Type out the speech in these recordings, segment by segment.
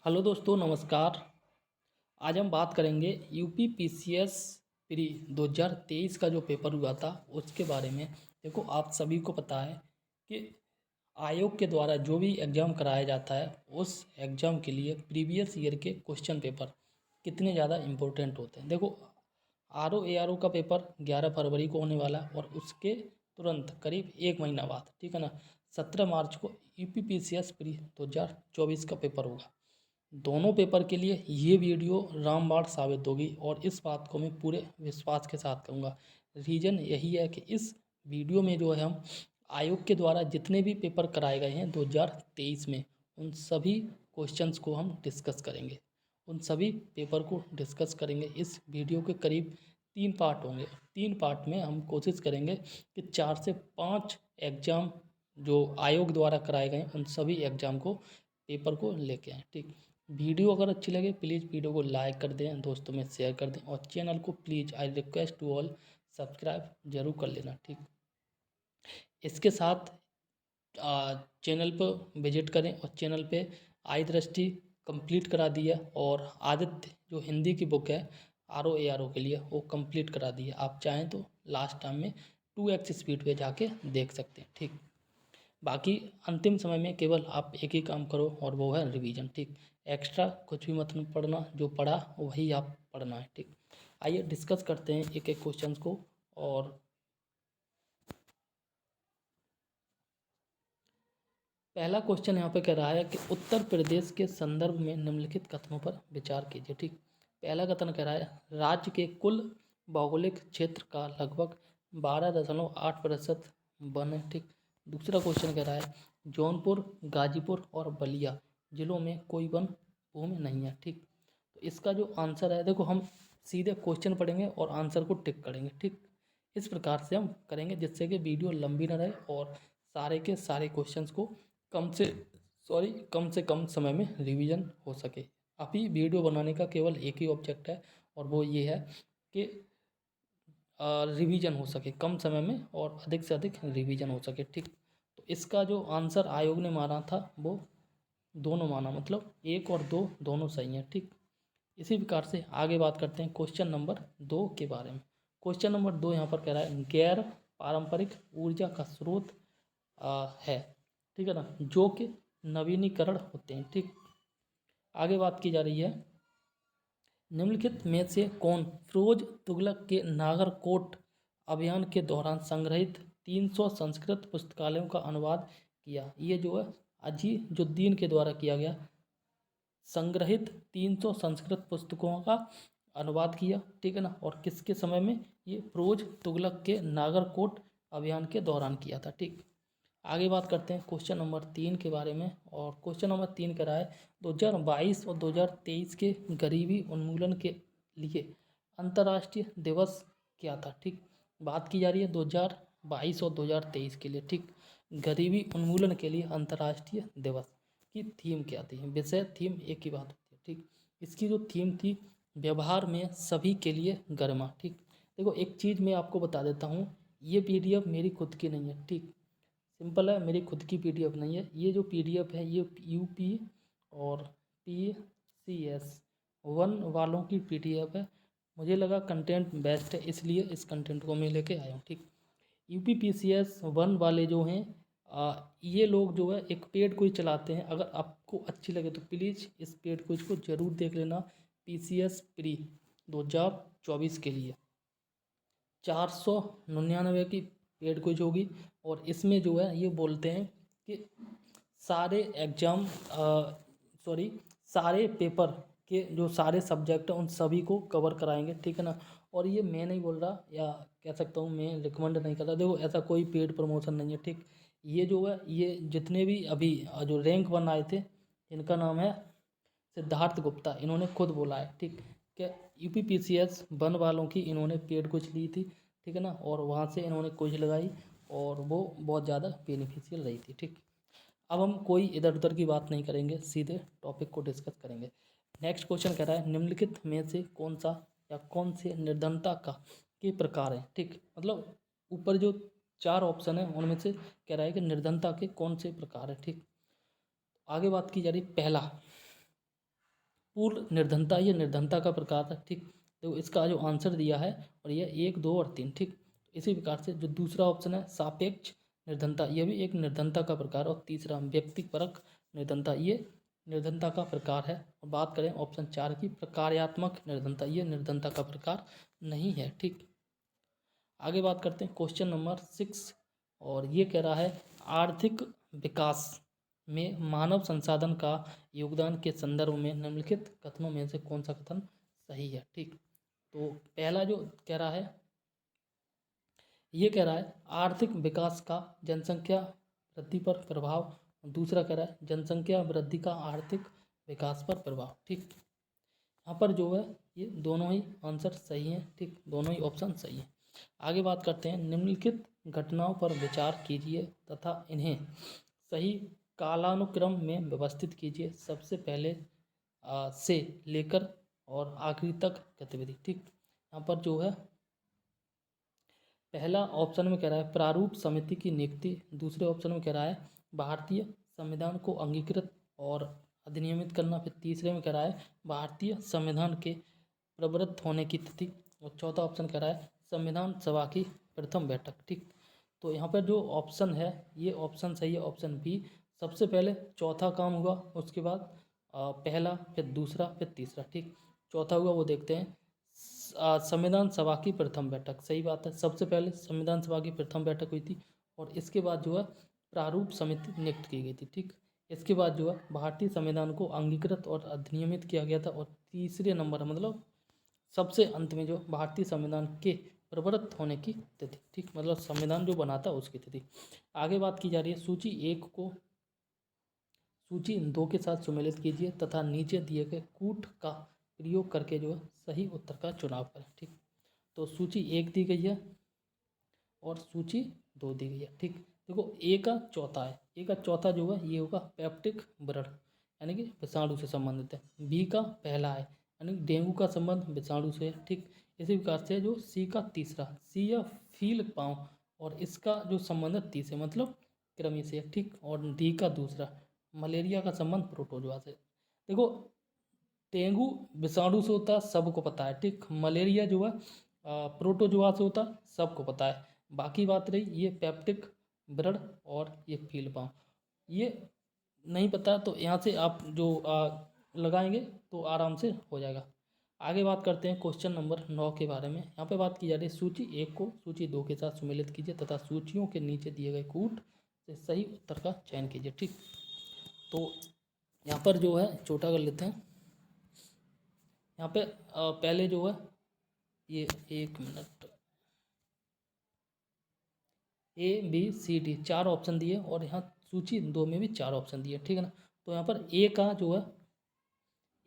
Hello दोस्तों, नमस्कार। आज हम बात करेंगे यूपी पीसीएस प्री 2023 का जो पेपर हुआ था उसके बारे में। देखो, आप सभी को पता है कि आयोग के द्वारा जो भी एग्ज़ाम कराया जाता है उस एग्ज़ाम के लिए प्रीवियस ईयर के क्वेश्चन पेपर कितने ज़्यादा इम्पोर्टेंट होते हैं। देखो, आर ओ का पेपर 11 फरवरी को होने वाला है और उसके तुरंत करीब एक महीना बाद, ठीक है ना, 17 मार्च को यूपी पीसीएस प्री 2024 का पेपर होगा। दोनों पेपर के लिए ये वीडियो रामबाण साबित होगी और इस बात को मैं पूरे विश्वास के साथ कहूँगा। रीज़न यही है कि इस वीडियो में जो है हम आयोग के द्वारा जितने भी पेपर कराए गए हैं 2023 में, उन सभी क्वेश्चंस को हम डिस्कस करेंगे। उन सभी पेपर को डिस्कस करेंगे। इस वीडियो के करीब 3 पार्ट होंगे। 3 पार्ट में हम कोशिश करेंगे कि 4 से 5 एग्ज़ाम जो आयोग द्वारा कराए गए उन सभी एग्ज़ाम को पेपर को लेके आएँ। ठीक, वीडियो अगर अच्छी लगे प्लीज़ वीडियो को लाइक कर दें, दोस्तों में शेयर कर दें और चैनल को please I request to all subscribe जरूर कर लेना। ठीक, इसके साथ चैनल पर विजिट करें और चैनल पे आई दृष्टि कंप्लीट करा दिया और आदित्य जो हिंदी की बुक है आर ओ के लिए वो कंप्लीट करा दी है। आप चाहें तो लास्ट टाइम में 2x स्पीड पे जाके देख सकते हैं। ठीक, बाकी अंतिम समय में केवल आप एक ही काम करो और वो है रिवीजन। ठीक, एक्स्ट्रा कुछ भी मत पढ़ना, जो पढ़ा वही आप पढ़ना है। ठीक, आइए डिस्कस करते हैं एक एक क्वेश्चंस को। और पहला क्वेश्चन यहाँ पे कह रहा है कि उत्तर प्रदेश के संदर्भ में निम्नलिखित कथनों पर विचार कीजिए। ठीक, पहला कथन कह रहा है राज्य के कुल भौगोलिक क्षेत्र का लगभग 12.8% वन है। ठीक, दूसरा क्वेश्चन कह रहा है जौनपुर, गाजीपुर और बलिया जिलों में कोई वन भूमि नहीं है। ठीक, तो इसका जो आंसर है, देखो हम सीधे क्वेश्चन पढ़ेंगे और आंसर को टिक करेंगे। ठीक, इस प्रकार से हम करेंगे जिससे कि वीडियो लंबी ना रहे और सारे के सारे क्वेश्चंस को कम से कम समय में रिवीजन हो सके। अभी वीडियो बनाने का केवल एक ही ऑब्जेक्ट है और वो ये है कि रिवीजन हो सके कम समय में और अधिक से अधिक रिवीजन हो सके। ठीक, तो इसका जो आंसर आयोग ने माना था वो दोनों माना, मतलब 1 और 2 दोनों सही हैं। ठीक, इसी प्रकार से आगे बात करते हैं क्वेश्चन नंबर 2 के बारे में। क्वेश्चन नंबर 2 यहाँ पर कह रहा है गैर पारंपरिक ऊर्जा का स्रोत है, ठीक है ना, जो कि नवीनीकरण होते हैं। ठीक, आगे बात की जा रही है निम्नलिखित में से कौन फिरोज तुगलक के नागरकोट अभियान के दौरान संग्रहित 300 संस्कृत पुस्तकालयों का अनुवाद किया। ये जो है अजीजुद्दीन के द्वारा किया गया, संग्रहित 300 संस्कृत पुस्तकों का अनुवाद किया। ठीक है ना, और किसके समय में, ये फिरोज तुगलक के नागरकोट अभियान के दौरान किया था। ठीक, आगे बात करते हैं क्वेश्चन नंबर 3 के बारे में। और क्वेश्चन नंबर 3 कह रहा है 2022 और 2023 के गरीबी उन्मूलन के लिए अंतर्राष्ट्रीय दिवस क्या था। ठीक, बात की जा रही है 2022 और 2023 के लिए। ठीक, गरीबी उन्मूलन के लिए अंतर्राष्ट्रीय दिवस की थीम क्या थी, विषय थीम एक ही बात होती है। ठीक, इसकी जो थीम थी व्यवहार में सभी के लिए गरिमा। ठीक, देखो एक चीज़ मैं आपको बता देता हूँ, ये पीडीएफ मेरी खुद की नहीं है। ठीक, सिंपल है, मेरी खुद की पीडीएफ नहीं है। ये जो पीडीएफ है ये यूपी और पीसीएस 1 वालों की पीडीएफ है। मुझे लगा कंटेंट बेस्ट है, इसलिए इस कंटेंट को मैं लेके आया हूँ। ठीक, यूपी पीसीएस 1 वाले जो हैं ये लोग जो है एक पेड क्विज चलाते हैं। अगर आपको अच्छी लगे तो प्लीज़ इस पेड क्विज को ज़रूर देख लेना। पीसीएस प्री 2024 के लिए 499 की पेड क्विज होगी और इसमें जो है ये बोलते हैं कि सारे एग्जाम सारे पेपर के जो सारे सब्जेक्ट हैं उन सभी को कवर कराएंगे। ठीक है ना, और ये मैं नहीं बोल रहा, या कह सकता हूँ मैं रिकमेंड नहीं करता। देखो ऐसा कोई पेड प्रमोशन नहीं है। ठीक, ये जो है ये जितने भी अभी जो रैंक 1 आए थे इनका नाम है सिद्धार्थ गुप्ता, इन्होंने खुद बोला है। ठीक, क्या यूपी पीसीएस 1 वालों की इन्होंने पेड कुछ ली थी। ठीक है ना, और वहाँ से इन्होंने कुछ लगाई और वो बहुत ज़्यादा बेनिफिशियल रही थी। ठीक, अब हम कोई इधर उधर की बात नहीं करेंगे, सीधे टॉपिक को डिस्कस करेंगे। नेक्स्ट क्वेश्चन कह रहा है निम्नलिखित में से कौन सा या कौन से निर्धनता का के प्रकार है। ठीक, मतलब ऊपर जो 4 ऑप्शन है उनमें से कह रहा है कि निर्धनता के कौन से प्रकार है। ठीक, आगे बात की जा रही पहला पूर्ण निर्धनता, ये निर्धनता का प्रकार है। ठीक, तो इसका जो आंसर दिया है और ये 1, 2 और 3। ठीक, इसी प्रकार से जो दूसरा ऑप्शन है सापेक्ष निर्धनता, ये भी एक निर्धनता का प्रकार। और तीसरा व्यक्तिपरक निर्धनता, ये निर्धनता का प्रकार है। और बात करें ऑप्शन 4 की प्रकार्यात्मक निर्धनता, ये निर्धनता का प्रकार नहीं है। ठीक, आगे बात करते हैं क्वेश्चन नंबर 6 और ये कह रहा है आर्थिक विकास में मानव संसाधन का योगदान के संदर्भ में निम्नलिखित कथनों में से कौन सा कथन सही है। ठीक, तो पहला जो कह रहा है ये कह रहा है आर्थिक विकास का जनसंख्या वृद्धि पर प्रभाव, दूसरा कह रहा है जनसंख्या वृद्धि का आर्थिक विकास पर प्रभाव। ठीक, यहाँ पर जो है ये दोनों ही आंसर सही हैं। ठीक, दोनों ही ऑप्शन सही हैं। आगे बात करते हैं निम्नलिखित घटनाओं पर विचार कीजिए तथा इन्हें सही कालानुक्रम में व्यवस्थित कीजिए। सबसे पहले से लेकर और आखिरी तक गतिविधि। ठीक, यहाँ पर जो है पहला ऑप्शन में कह रहा है प्रारूप समिति की नियुक्ति, दूसरे ऑप्शन में कह रहा है भारतीय संविधान को अंगीकृत और अधिनियमित करना, फिर तीसरे में कह रहा है भारतीय संविधान के प्रवृत्त होने की तिथि, और चौथा ऑप्शन कह रहा है संविधान सभा की प्रथम बैठक। ठीक, तो यहाँ पर जो ऑप्शन है ये ऑप्शन सही है, ऑप्शन बी। सबसे पहले चौथा काम हुआ, उसके बाद पहला, फिर दूसरा, फिर तीसरा। ठीक, चौथा हुआ वो देखते हैं संविधान सभा की प्रथम बैठक। सही बात है, सबसे पहले संविधान सभा की प्रथम बैठक हुई थी और इसके बाद जो है प्रारूप समिति नियुक्त की गई थी। ठीक, इसके बाद जो है भारतीय संविधान को अंगीकृत और अधिनियमित किया गया था, और तीसरे नंबर मतलब सबसे अंत में जो भारतीय संविधान के प्रवृत्त होने की तिथि। ठीक, मतलब संविधान जो बना था उसकी तिथि। आगे बात की जा रही है सूची 1 को सूची 2 के साथ सुमेलित कीजिए तथा नीचे दिए गए कूट का प्रयोग करके जो है सही उत्तर का चुनाव करें। ठीक, तो सूची 1 दी गई है और सूची 2 दी गई है। ठीक, देखो ए का चौथा है, ए का चौथा जो है ये होगा पेप्टिक व्रण यानी कि विषाणु से संबंधित है। बी का पहला है यानी डेंगू का संबंध विषाणु से है। ठीक, इसी प्रकार से जो सी का तीसरा, सी या फील पाँव, और इसका जो संबंध है ती से मतलब कृमि से है। ठीक, और डी का दूसरा मलेरिया का संबंध प्रोटोजोआ से। देखो डेंगू विषाणु से होता है सबको पता है। ठीक, मलेरिया जो है प्रोटोजोआ से होता है सबको पता है। बाकी बात रही ये पेप्टिक व्रण और ये फील पाँव, ये नहीं पता तो यहाँ से आप जो लगाएंगे तो आराम से हो जाएगा। आगे बात करते हैं क्वेश्चन नंबर 9 के बारे में। यहाँ पे बात की जा रही है सूची 1 को सूची 2 के साथ सुमेलित कीजिए तथा सूचियों के नीचे दिए गए कूट से सही उत्तर का चयन कीजिए। ठीक, तो यहाँ पर जो है छोटा कर लेते हैं। यहाँ पे पहले जो है ये 1 मिनट ABCD 4 ऑप्शन दिए और यहाँ सूची 2 में भी 4 ऑप्शन दिए। ठीक है ना, तो यहाँ पर ए का जो है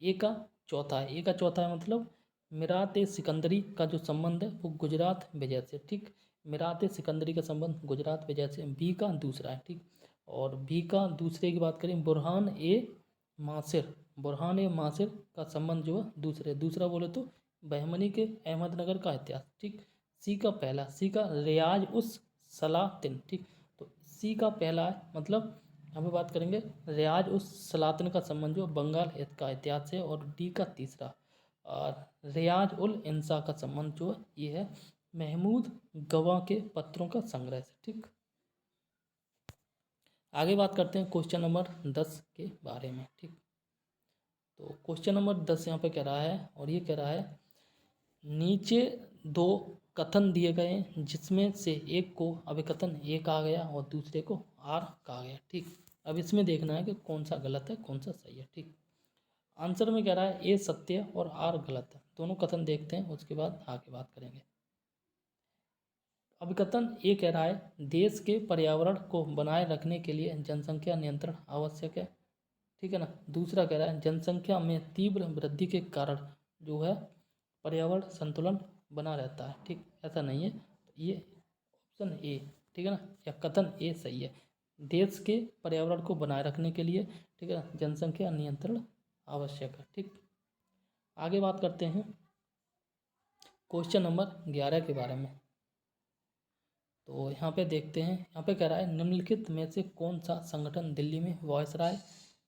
ए का चौथा है, ए का चौथा है मतलब मिरात ए सिकंदरी का जो संबंध है वो गुजरात विजय से। ठीक, मिरात ए सिकंदरी का संबंध गुजरात विजय से। बी का दूसरा है। ठीक, और बी का दूसरे की बात करें बुरहान ए मासिर, बुरहान ए मासिर का संबंध जो है दूसरा बोले तो बहमनी के अहमदनगर का इतिहास। ठीक, सी का पहला, सी का रियाज उस सलातिन। ठीक, तो सी का पहला है मतलब यहाँ पे बात करेंगे रियाज उस सलातिन का संबंध जो बंगाल का इतिहास है। और डी का तीसरा रियाज उल इंसा का संबंध जो है ये है महमूद गवाह के पत्रों का संग्रह से। ठीक, आगे बात करते हैं क्वेश्चन नंबर 10 के बारे में। ठीक, तो क्वेश्चन नंबर 10 यहाँ पे कह रहा है और ये कह रहा है नीचे 2 कथन दिए गए हैं जिसमें से एक को अभिकथन ए कहा गया और दूसरे को आर कहा गया। ठीक, अब इसमें देखना है कि कौन सा गलत है कौन सा सही है। ठीक, आंसर में कह रहा है ए सत्य और आर गलत है। दोनों कथन देखते हैं उसके बाद आगे बात करेंगे। अभिकथन ए कह रहा है देश के पर्यावरण को बनाए रखने के लिए जनसंख्या नियंत्रण आवश्यक है। ठीक है ना, दूसरा कह रहा है जनसंख्या में तीव्र वृद्धि के कारण जो है पर्यावरण संतुलन बना रहता है। ठीक, ऐसा नहीं है, तो ये ऑप्शन ए ठीक है ना, या कथन ए सही है। देश के पर्यावरण को बनाए रखने के लिए ठीक है ना जनसंख्या नियंत्रण आवश्यक है। ठीक, आगे बात करते हैं क्वेश्चन नंबर 11 के बारे में। तो यहाँ पे देखते हैं, यहाँ पे कह रहा है निम्नलिखित में से कौन सा संगठन दिल्ली में वायसराय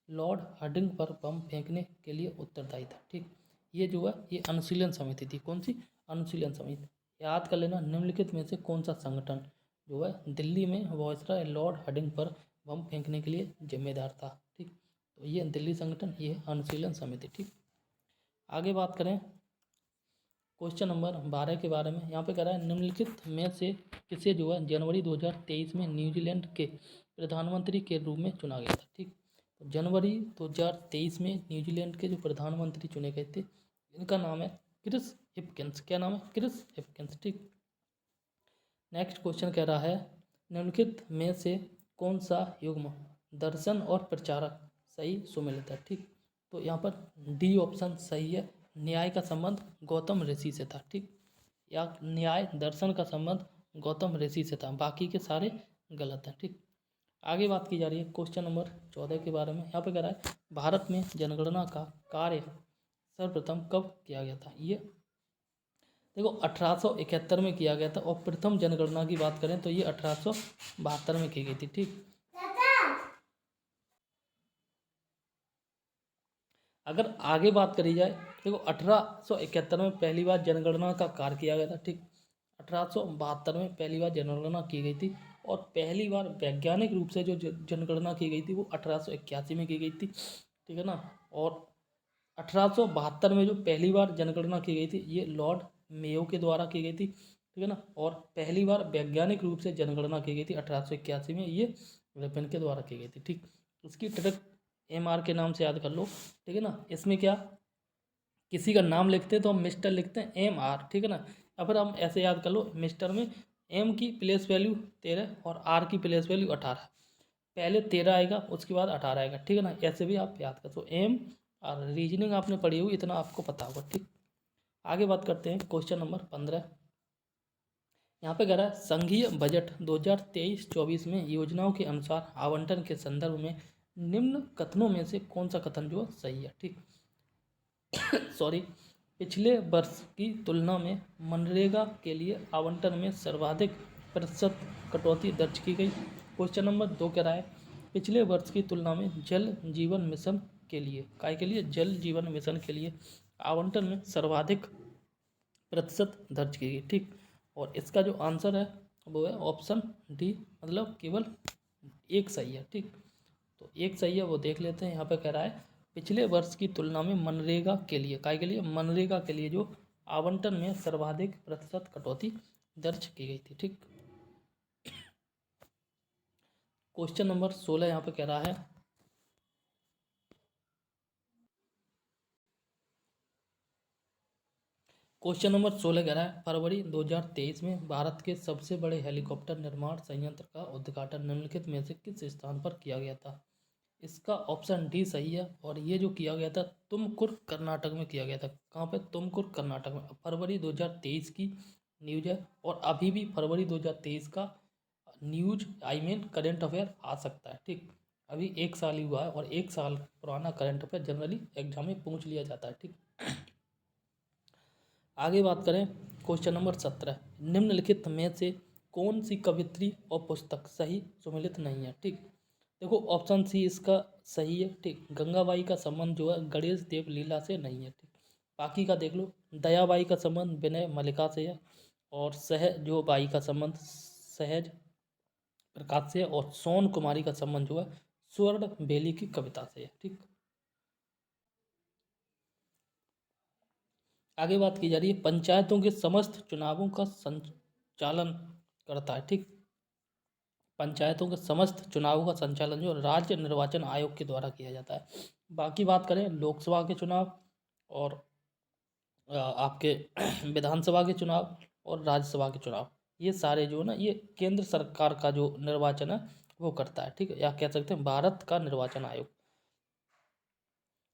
लॉर्ड हार्डिंग पर बम फेंकने के लिए उत्तरदायी था। ठीक, ये जो है ये अनुशीलन समिति थी। कौन सी? अनुशीलन समिति। याद कर लेना, निम्नलिखित में से कौन सा संगठन जो है दिल्ली में वायसराय लॉर्ड हार्डिंग पर बम फेंकने के लिए जिम्मेदार था? ठीक, तो ये दिल्ली संगठन, ये अनुशीलन समिति। ठीक, आगे बात करें क्वेश्चन नंबर 12 के बारे में। यहाँ पे कह रहा है निम्नलिखित में से किसे जो है जनवरी 2023 में न्यूजीलैंड के प्रधानमंत्री के रूप में चुना गया था? ठीक, तो जनवरी 2023 में न्यूजीलैंड के जो प्रधानमंत्री चुने गए थे, इनका नाम है क्रिस हिपकिंस। क्या नाम है? Chris Hipkins. ठीक, नेक्स्ट क्वेश्चन कह रहा है निम्नलिखित में से कौन सा युग्म दर्शन और प्रचारक सही सुमेलित है? ठीक, तो यहाँ पर डी ऑप्शन सही है। न्याय का संबंध गौतम ऋषि से था। ठीक, या न्याय दर्शन का संबंध गौतम ऋषि से था, बाकी के सारे गलत हैं। ठीक, आगे बात की जा रही है क्वेश्चन नंबर 14 के बारे में। यहाँ पे कह रहा है भारत में जनगणना का कार्य सर्वप्रथम कब किया गया था? ये देखो 1871 में किया गया था, और प्रथम जनगणना की बात करें तो ये 1872 में की गई थी। ठीक, अगर आगे बात करी जाए, देखो 1871 में पहली बार जनगणना का कार्य किया गया था। ठीक, 1872 में पहली बार जनगणना की गई थी, और पहली बार वैज्ञानिक रूप से जो जनगणना की गई थी वो 1881 में की गई थी। ठीक है ना, और 1872 में जो पहली बार जनगणना की गई थी ये लॉर्ड मेयो के द्वारा की गई थी। ठीक है ना, और पहली बार वैज्ञानिक रूप से जनगणना की गई थी 1881 में, ये विपिन के द्वारा की गई थी। ठीक, इसकी ट्रिक MR के नाम से याद कर लो। ठीक है ना, इसमें क्या किसी का नाम लिखते हैं तो हम मिस्टर लिखते हैं MR। ठीक है ना, या फिर हम ऐसे याद कर लो, मिस्टर में M की प्लेस वैल्यू 13 और R की प्लेस वैल्यू 18, पहले 13 आएगा उसके बाद 18 आएगा। ठीक है ना, ऐसे भी आप याद कर। तो MR रीजनिंग आपने पढ़ी हुई, इतना आपको पता होगा। ठीक, आगे बात करते हैं क्वेश्चन नंबर 15। यहाँ पे कह रहा है संघीय बजट 2023-24 में योजनाओं के अनुसार आवंटन के संदर्भ में निम्न कथनों में से कौन सा कथन जो सही है? ठीक सॉरी, पिछले वर्ष की तुलना में मनरेगा के लिए आवंटन में सर्वाधिक प्रतिशत कटौती दर्ज की गई। क्वेश्चन नंबर 2 कह रहा है पिछले वर्ष की तुलना में जल जीवन मिशन के लिए, काय के लिए? जल जीवन मिशन के लिए आवंटन में सर्वाधिक प्रतिशत दर्ज की गई। ठीक, और इसका जो आंसर है वो है ऑप्शन डी, मतलब केवल एक सही है। ठीक, तो एक सही है, वो देख लेते हैं। यहाँ पे कह रहा है पिछले वर्ष की तुलना में मनरेगा के लिए, काय के लिए? मनरेगा के लिए जो आवंटन में सर्वाधिक प्रतिशत कटौती दर्ज की गई थी। ठीक, क्वेश्चन नंबर 16 यहाँ पे कह रहा है क्वेश्चन नंबर 16 कह रहा है फरवरी 2023 में भारत के सबसे बड़े हेलीकॉप्टर निर्माण संयंत्र का उद्घाटन निम्नलिखित में से किस स्थान पर किया गया था? इसका ऑप्शन डी सही है, और ये जो किया गया था तुमकुर कर्नाटक में किया गया था। कहाँ पे? तुमकुर कर्नाटक में। फरवरी 2023 की न्यूज है, और अभी भी फरवरी 2023 का न्यूज करंट अफेयर आ सकता है। ठीक, अभी एक साल ही हुआ है, और एक साल पुराना करंट अफेयर जनरली एग्जाम में पूछ लिया जाता है। ठीक, आगे बात करें क्वेश्चन नंबर 17, निम्नलिखित में से कौन सी कवित्री और पुस्तक सही सुमेलित नहीं है? ठीक, देखो ऑप्शन सी इसका सही है। ठीक, गंगाबाई का संबंध जो है गणेश देव लीला से नहीं है। ठीक, बाकी का देख लो, दयाबाई का संबंध विनय मल्लिका से है, और जो बाई का संबंध सहज प्रकाश से है, और सोन कुमारी का संबंध जो है स्वर्ण बेली की कविता से है। ठीक, आगे बात की जा रही है पंचायतों के समस्त चुनावों का संचालन करता है। ठीक, पंचायतों के समस्त चुनावों का संचालन जो राज्य निर्वाचन आयोग के द्वारा किया जाता है। बाकी बात करें लोकसभा के चुनाव और आपके विधानसभा के चुनाव और राज्यसभा के चुनाव, ये सारे जो है ना ये केंद्र सरकार का जो निर्वाचन है वो करता है। ठीक है, या कह सकते हैं भारत का निर्वाचन आयोग।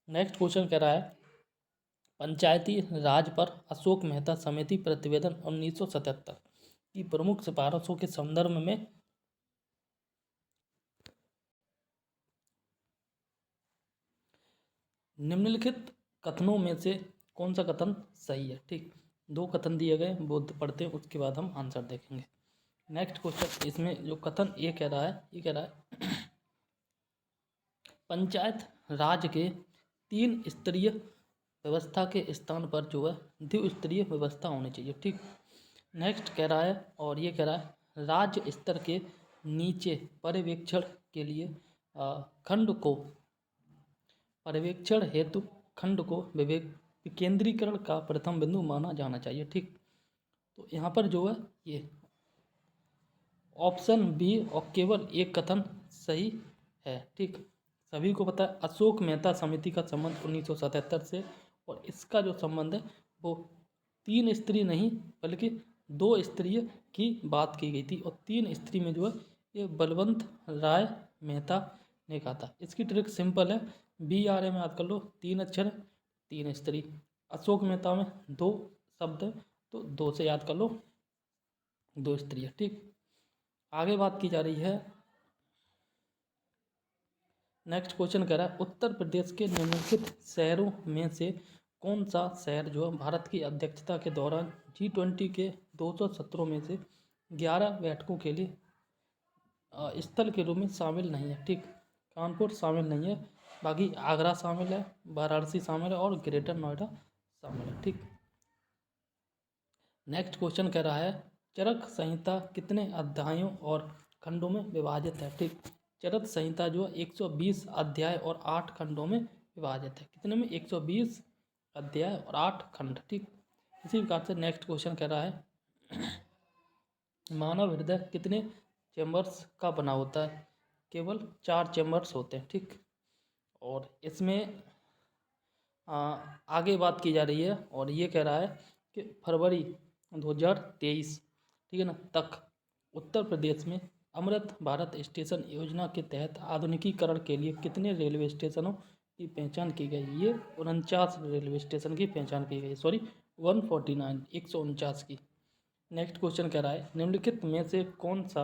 नेक्स्ट क्वेश्चन कह रहा है पंचायती राज पर अशोक मेहता समिति प्रतिवेदन 1977 की प्रमुख सिफारिशों के संदर्भ में निम्नलिखित कथनों में से कौन सा कथन सही है? ठीक, दो कथन दिए गए, वो पढ़ते हैं उसके बाद हम आंसर देखेंगे। नेक्स्ट क्वेश्चन, इसमें जो कथन ये कह रहा है, ये कह रहा है पंचायत राज के 3 स्तरीय व्यवस्था के स्थान पर जो है द्विस्तरीय व्यवस्था होनी चाहिए। ठीक, नेक्स्ट कह रहा है, और ये कह रहा है राज्य स्तर के नीचे पर्यवेक्षण के लिए खंड को पर्यवेक्षण हेतु खंड को विकेंद्रीकरण का प्रथम बिंदु माना जाना चाहिए। ठीक, तो यहाँ पर जो है ये ऑप्शन बी और केवल एक कथन सही है। ठीक, सभी को पता है अशोक मेहता समिति का संबंध 1977 से, और इसका जो संबंध है वो 3 स्त्री नहीं बल्कि 2 स्त्रीय की बात की गई थी, और 3 स्त्री में जो है ये बलवंत राय मेहता ने कहा था। इसकी ट्रिक सिंपल है, BRA में याद कर लो, 3 अक्षर 3 स्त्री, अशोक मेहता में 2 शब्द है तो 2 से याद कर लो 2 स्त्री है। ठीक, आगे बात की जा रही है, नेक्स्ट क्वेश्चन कह रहा है उत्तर प्रदेश के निम्नलिखित शहरों में से कौन सा शहर जो है भारत की अध्यक्षता के दौरान G20 के 200 सत्रों में से 11 बैठकों के लिए स्थल के रूप में शामिल नहीं है। ठीक, कानपुर शामिल नहीं है, बाकी आगरा शामिल है, वाराणसी शामिल है और ग्रेटर नोएडा शामिल है। ठीक, नेक्स्ट क्वेश्चन कह रहा है चरक संहिता कितने अध्यायों और खंडों में विभाजित है। ठीक, चरक संहिता जो है 120 अध्याय और 8 खंडों में विभाजित है। कितने में? 120 अध्याय और 8 खंड। ठीक, इसी प्रकार से नेक्स्ट क्वेश्चन कह रहा है मानव हृदय कितने चैम्बर्स का बना होता है? केवल 4 चैम्बर्स होते हैं। ठीक, और इसमें आगे बात की जा रही है, और ये कह रहा है कि फरवरी 2023 ठीक है ना तक उत्तर प्रदेश में अमृत भारत स्टेशन योजना के तहत आधुनिकीकरण के लिए कितने रेलवे स्टेशनों की पहचान की गई? ये 49 रेलवे स्टेशन की पहचान की गई, सॉरी 149 149 की। नेक्स्ट क्वेश्चन कह रहा है निम्नलिखित में से कौन सा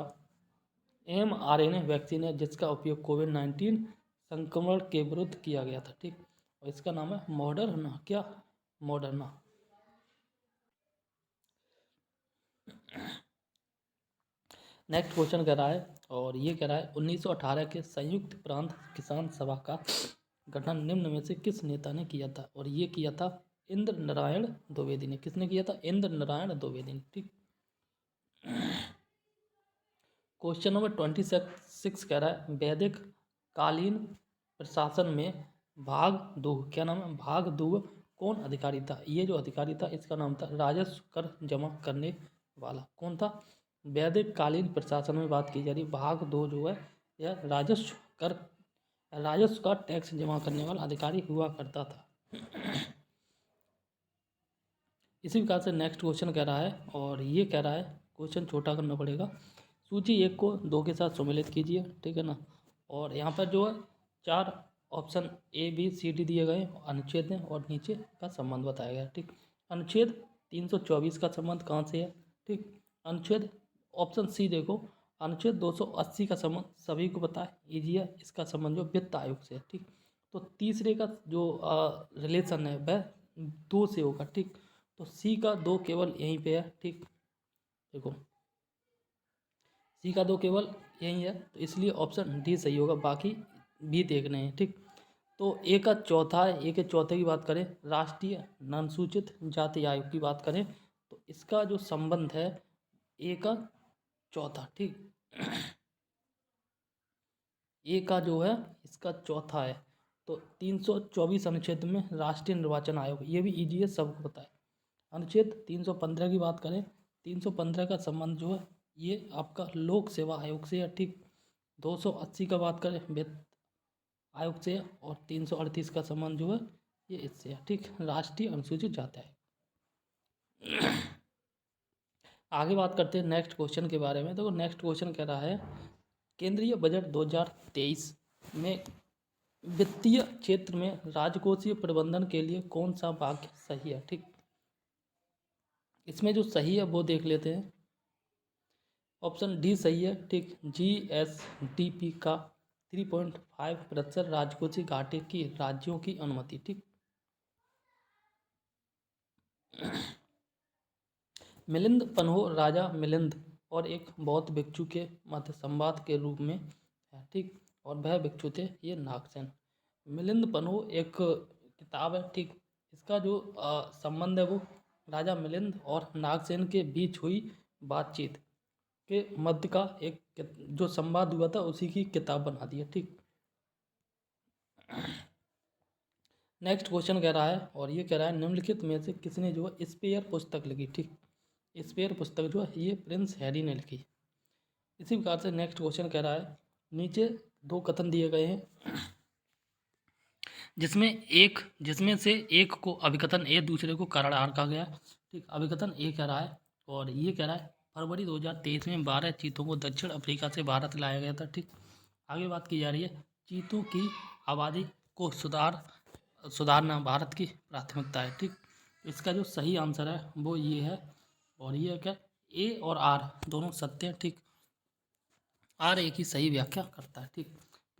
mRNA वैक्सीन है जिसका उपयोग कोविड-19 संक्रमण के विरुद्ध किया गया था? ठीक, और इसका नाम है मॉडर्ना। क्या? मॉडर्ना। नेक्स्ट क्वेश्चन कह रहा है, और ये कह रहा है 1918 के संयुक्त प्रांत किसान सभा का गठन निम्न में से किस नेता ने किया था? और ये किया था इंद्र नारायण द्विवेदी ने। किसने किया था? इंद्र नारायण द्विवेदी ने। ठीक, क्वेश्चन नंबर 26 कह रहा है वैदिक कालीन प्रशासन में भागदूह, क्या नाम है? भागदूह कौन अधिकारी था? ये जो अधिकारी था इसका नाम था राजस्व कर जमा करने वाला। कौन था? वैदिक कालीन प्रशासन में बात की जा रही, भागदूह जो है यह राजस्व का टैक्स जमा करने वाला अधिकारी हुआ करता था। इसी प्रकार से नेक्स्ट क्वेश्चन कह रहा है, और ये कह रहा है क्वेश्चन छोटा करना पड़ेगा, सूची 1 को 2 के साथ सम्मिलित कीजिए। ठीक है ना, और यहाँ पर जो है 4 option A B C D दिए गए, अनुच्छेद हैं और नीचे का संबंध बताया गया है। ठीक, अनुच्छेद 324 का संबंध कहाँ से है? ठीक, अनुच्छेद ऑप्शन C देखो, अनुच्छेद 280 का संबंध सभी को पता है, ईजी है, इसका संबंध जो वित्त आयोग से है। ठीक, तो तीसरे का जो रिलेशन है वह 2 से होगा। ठीक, तो C का 2 केवल यहीं पे है। ठीक, देखो C का 2 केवल यहीं है, तो इसलिए ऑप्शन D सही होगा, बाकी भी देखने हैं। ठीक, तो A का चौथा है, A के चौथे की बात करें, राष्ट्रीय अनुसूचित जाति आयोग की बात करें तो इसका जो संबंध है A का चौथा। ठीक, A का जो है इसका चौथा है, तो 324 अनुच्छेद में राष्ट्रीय निर्वाचन आयोग, ये भी ईजी है, सबको पता है। अनुच्छेद 315 की बात करें, 315 का संबंध जो है ये आपका लोक सेवा आयोग से है। ठीक, 280 का बात करें वित्त आयोग से है, और 338 का संबंध जो है ये इससे है। ठीक, राष्ट्रीय अनुसूचित जाति आयोग। आगे बात करते हैं नेक्स्ट क्वेश्चन के बारे में। देखो नेक्स्ट क्वेश्चन कह रहा है केंद्रीय बजट 2023 में वित्तीय क्षेत्र में राजकोषीय प्रबंधन के लिए कौन सा वाक्य सही है? ठीक, इसमें जो सही है वो देख लेते हैं। ऑप्शन डी सही है। ठीक, GSDP का 3.5% राजकोषीय घाटे की राज्यों की अनुमति। ठीक, मिलिंद पन्हो राजा मिलिंद और एक बौद्ध भिक्षु के मध्य संवाद के रूप में है। ठीक, और वह भिक्षु थे ये नागसेन। मिलिंद पन्हो एक किताब है, ठीक। इसका जो संबंध है वो राजा मिलिंद और नागसेन के बीच हुई बातचीत के मध्य का एक जो संवाद हुआ था उसी की किताब बना दी है, ठीक। नेक्स्ट क्वेश्चन कह रहा है, और ये कह रहा है निम्नलिखित में से किसने जो है स्पेयर पुस्तक लिखी, ठीक। स्पेयर पुस्तक जो है ये प्रिंस हैरी ने लिखी। इसी प्रकार से नेक्स्ट क्वेश्चन कह रहा है नीचे दो कथन दिए गए हैं जिसमें से एक को अभिकथन ए दूसरे को कारण आर कहा गया, ठीक। अभिकथन ए कह रहा है, और ये कह रहा है फरवरी 2023 में 12 चीतों को दक्षिण अफ्रीका से भारत लाया गया था, ठीक। आगे बात की जा रही है चीतों की आबादी को सुधारना भारत की प्राथमिकता है, ठीक। इसका जो सही आंसर है वो ये है, और ये क्या ए और आर दोनों सत्य हैं, ठीक। आर ए की सही व्याख्या करता है, ठीक।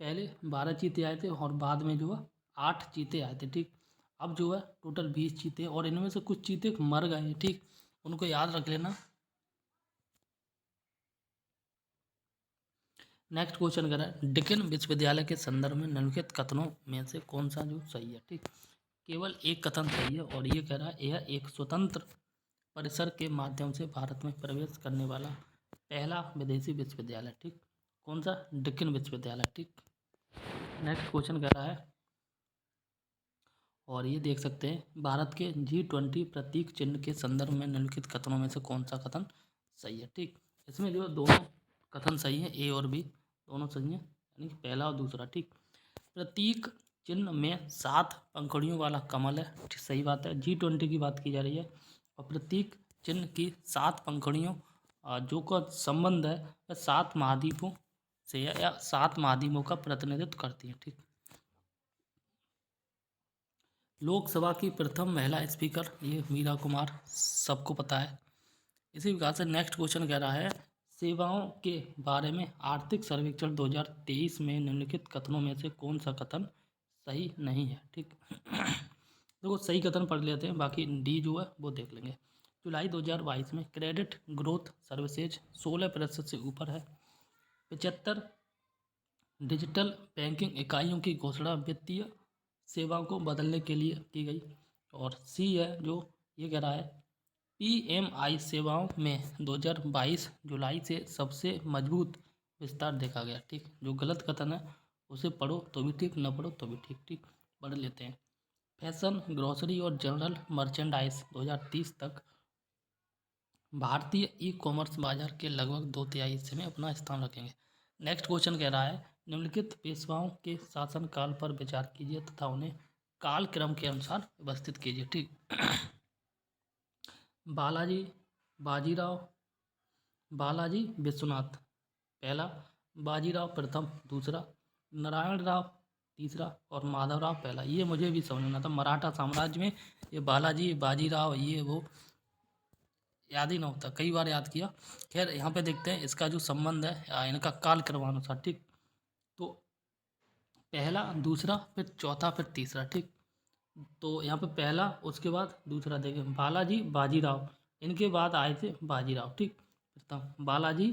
पहले 12 चीते आए थे और बाद में जो है 8 चीते आए थे, ठीक। अब जो है टोटल 20 चीते और इनमें से कुछ चीते मर गए हैं, ठीक। उनको याद रख लेना। नेक्स्ट क्वेश्चन कर रहा है डिकिन विश्वविद्यालय के संदर्भ में निम्नलिखित कथनों में से कौन सा जो सही है, ठीक। केवल एक कथन सही है, और ये कह रहा है यह एक स्वतंत्र परिसर के माध्यम से भारत में प्रवेश करने वाला पहला विदेशी विश्वविद्यालय, ठीक। कौन सा? डिकिन विश्वविद्यालय, ठीक। नेक्स्ट क्वेश्चन कह रहा है, और ये देख सकते हैं भारत के G20 प्रतीक चिन्ह के संदर्भ में निम्नलिखित कथनों में से कौन सा कथन सही है, ठीक। इसमें जो दोनों कथन सही है, ए और बी दोनों सही है, यानी पहला और दूसरा, ठीक। प्रतीक चिन्ह में 7 पंखुड़ियों वाला कमल है, ठीक, सही बात है। G20 की बात की जा रही है, और प्रतीक चिन्ह की 7 पंखुड़ियों जो का संबंध है वह 7 महाद्वीपों से या 7 महाद्वीपों का प्रतिनिधित्व करती है, ठीक। लोकसभा की प्रथम महिला स्पीकर ये मीरा कुमार, सबको पता है। इसी प्रकार से नेक्स्ट क्वेश्चन कह रहा है सेवाओं के बारे में आर्थिक सर्वेक्षण 2023 में निम्नलिखित कथनों में से कौन सा कथन सही नहीं है, ठीक। देखो सही कथन पढ़ लेते हैं, बाकी डी जो है वो देख लेंगे। जुलाई 2022 में क्रेडिट ग्रोथ सर्विसेज 16% से ऊपर है। 75 डिजिटल बैंकिंग इकाइयों की घोषणा वित्तीय सेवाओं को बदलने के लिए की गई। और सी है जो ये कह रहा है PMI सेवाओं में 2022 जुलाई से सबसे मजबूत विस्तार देखा गया, ठीक। जो गलत कथन है उसे पढ़ो तो भी ठीक, न पढ़ो तो भी ठीक, ठीक। पढ़ लेते हैं। फैशन, ग्रोसरी और जनरल मर्चेंडाइज 2030 तक भारतीय ई कॉमर्स बाजार के लगभग 2/3 हिस्से में अपना स्थान रखेंगे। नेक्स्ट क्वेश्चन कह रहा है निम्नलिखित पेशवाओं के शासनकाल पर विचार कीजिए तथा उन्हें काल क्रम के अनुसार व्यवस्थित कीजिए, ठीक। बालाजी बाजीराव बालाजी विश्वनाथ पहला, बाजीराव प्रथम दूसरा, नारायण राव तीसरा और माधवराव पहला। ये मुझे भी समझना था, मराठा साम्राज्य में ये बालाजी बाजीराव ये वो याद ही ना होता, कई बार याद किया। खैर यहाँ पे देखते हैं इसका जो संबंध है इनका काल क्रमानुसार, ठीक। तो पहला दूसरा फिर चौथा फिर तीसरा, ठीक। तो यहाँ पे पहला उसके बाद दूसरा देखें बालाजी बाजीराव, इनके बाद आए थे बाजीराव, ठीक। प्रथम बालाजी